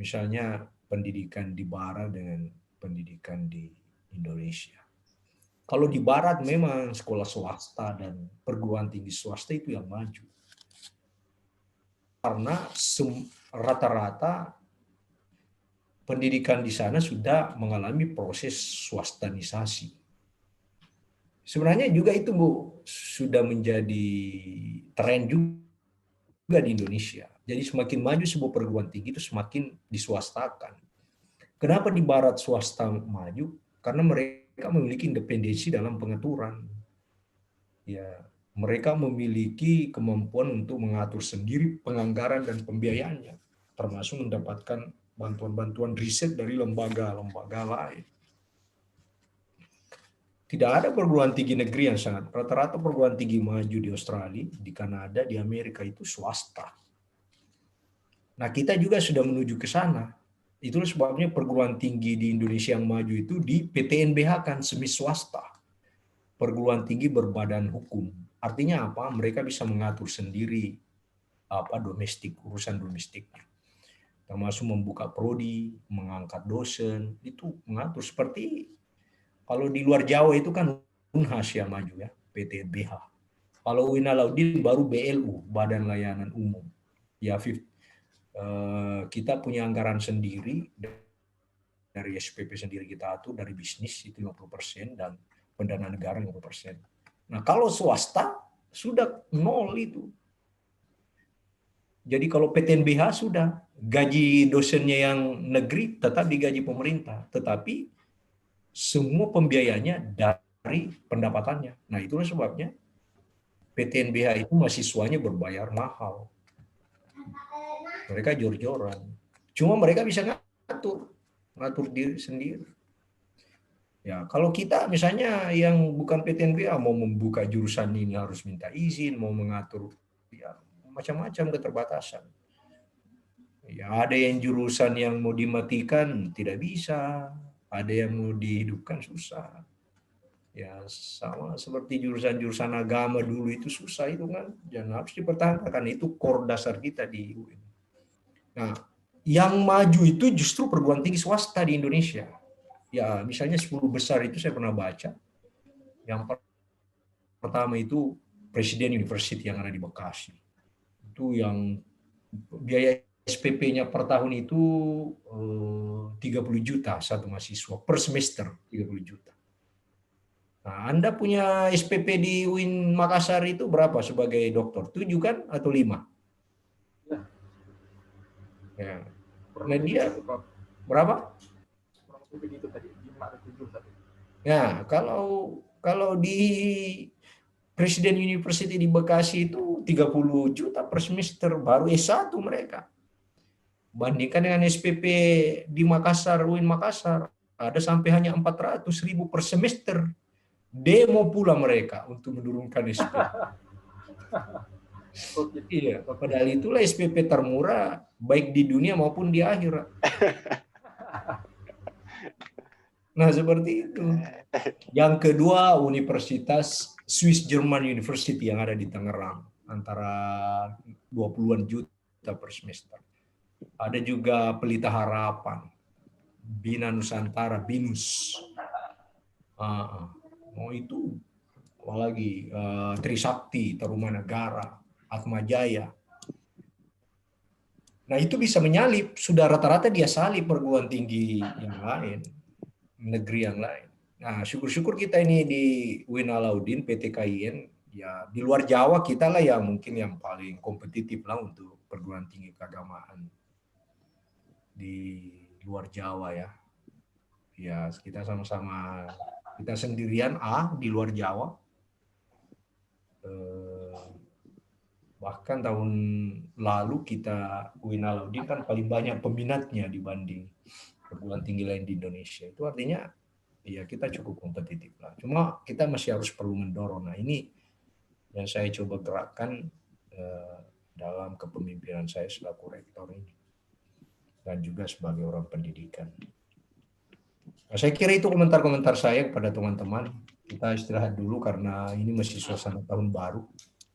misalnya pendidikan di Barat dengan pendidikan di Indonesia. Kalau di Barat memang sekolah swasta dan perguruan tinggi swasta itu yang maju. Karena rata-rata pendidikan di sana sudah mengalami proses swastanisasi. Sebenarnya juga itu Bu, sudah menjadi tren juga di Indonesia. Jadi semakin maju sebuah perguruan tinggi itu semakin diswastakan. Kenapa di Barat swasta maju? Karena mereka memiliki independensi dalam pengaturan. Ya, mereka memiliki kemampuan untuk mengatur sendiri penganggaran dan pembiayaannya, termasuk mendapatkan bantuan-bantuan riset dari lembaga-lembaga lain. Tidak ada perguruan tinggi negeri yang sangat, rata-rata perguruan tinggi maju di Australia, di Kanada, di Amerika itu swasta. Nah, kita juga sudah menuju ke sana. Itulah sebabnya perguruan tinggi di Indonesia yang maju itu di PTNBH kan semi swasta. Perguruan tinggi berbadan hukum. Artinya apa? Mereka bisa mengatur sendiri urusan domestiknya. Termasuk membuka prodi, mengangkat dosen, itu mengatur seperti kalau di luar Jawa itu kan Unhas yang maju ya, PTNBH. Kalau Wina Laudin baru BLU, Badan Layanan Umum. Ya, kita punya anggaran sendiri dari SPP sendiri kita atur, dari bisnis itu 50% dan pendanaan negara 50%. Nah, kalau swasta sudah nol itu. Jadi kalau PTNBH sudah gaji dosennya yang negeri tetap digaji pemerintah, tetapi semua pembiayanya dari pendapatannya. Nah, itulah sebabnya PTNBH itu mahasiswanya berbayar mahal. Mereka jor-joran. Cuma mereka bisa ngatur diri sendiri. Ya, kalau kita misalnya yang bukan PTNBH mau membuka jurusan ini harus minta izin, mau mengatur ya macam-macam keterbatasan. Ya, ada yang jurusan yang mau dimatikan tidak bisa, ada yang mau dihidupkan susah. Ya, sama seperti jurusan-jurusan agama dulu itu susah itu kan, dan harus dipertahankan, itu core dasar kita di UIN. Nah, yang maju itu justru perguruan tinggi swasta di Indonesia. Ya, misalnya 10 besar itu saya pernah baca. Yang pertama itu Presiden University yang ada di Bekasi. Itu yang biaya SPP-nya per tahun itu 30 juta satu mahasiswa per semester, 30 juta. Nah, Anda punya SPP di UIN Makassar itu berapa sebagai dokter? 7 kan atau 5? Ya. Nah, dia berapa? Ya, kalau di Presiden University di Bekasi itu 30 juta per semester, baru S1 mereka. Bandingkan dengan SPP di Makassar, UIN Makassar, ada sampai hanya 400.000 per semester. Demo pula mereka untuk menurunkan SPP. Iya, padahal itulah SPP termurah baik di dunia maupun di akhirat. Nah, seperti itu. Yang kedua, Universitas Swiss German University yang ada di Tangerang, antara 20-an juta per semester. Ada juga Pelita Harapan, Bina Nusantara, BINUS. Mau itu apalagi Trisakti, Tarumanagara, Atmajaya. Nah, itu bisa menyalip, sudah rata-rata dia salip perguruan tinggi yang lain, negeri yang lain. Nah, syukur-syukur kita ini di UIN Alauddin, PT KIN, ya di luar Jawa kita lah yang mungkin yang paling kompetitif lah untuk perguruan tinggi keagamaan di luar Jawa ya. Ya, kita sama-sama, kita sendirian di luar Jawa. Bahkan tahun lalu kita UIN Alauddin kan paling banyak peminatnya dibanding perguruan tinggi lain di Indonesia. Itu artinya ya kita cukup kompetitif lah. Cuma kita masih harus perlu mendorong. Nah, ini yang saya coba gerakkan dalam kepemimpinan saya selaku rektor ini dan juga sebagai orang pendidikan. Nah, saya kira itu komentar-komentar saya kepada teman-teman. Kita istirahat dulu karena ini masih suasana tahun baru.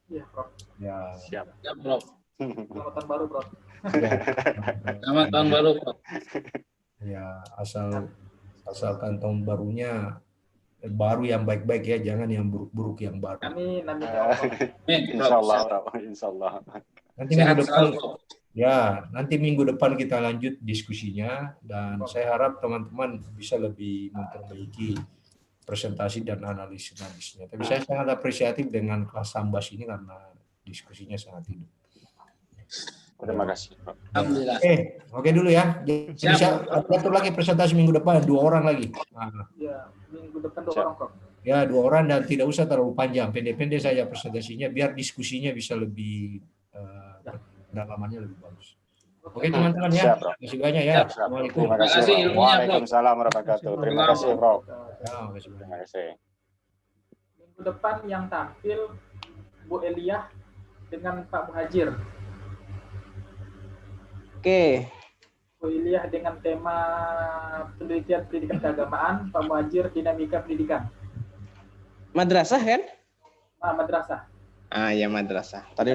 Iya, Prof. Ya. Siap. Ya, Prof. Selamat tahun baru, Prof. Selamat tahun baru, Prof. Ya, asalkan tahun barunya baru yang baik-baik ya, jangan yang buruk-buruk yang baru. Amin, amin ya Allah. Amin, Prof. Insyaallah, insyaallah. Nanti Sehat minggu depan, selalu, Prof. ya, nanti minggu depan kita lanjut diskusinya dan saya harap teman-teman bisa lebih memperbaiki presentasi dan analisisnya. Tapi saya sangat apresiatif dengan kelas Sambas ini karena diskusinya sangat hidup. Terima kasih, Prof. Alhamdulillah. Oke dulu ya. Jadi Siap. saya atur lagi presentasi minggu depan 2 orang lagi. Nah, Ya, minggu depan 2 Siap. orang, Prof. ya 2 orang dan tidak usah terlalu panjang, pendek-pendek saja presentasinya biar diskusinya bisa lebih pendalamannya lebih bagus. Oke teman-teman ya, Siap, Prof. terima kasih banyak ya. Siap. Assalamualaikum. Terima kasih, kasih Prof. ilmunya, Prof. Waalaikumsalam warahmatullahi wabarakatuh. Terima kasih, Prof. Ya, terima kasih banyak. Terima kasih. Minggu depan yang tampil Bu Eliah dengan Pak Muhajir. Oke. Bu Eliah dengan tema penelitian pendidikan keagamaan, Pak Muhajir dinamika pendidikan. Madrasah kan? Madrasah. Ah ya madrasah. Tadi udah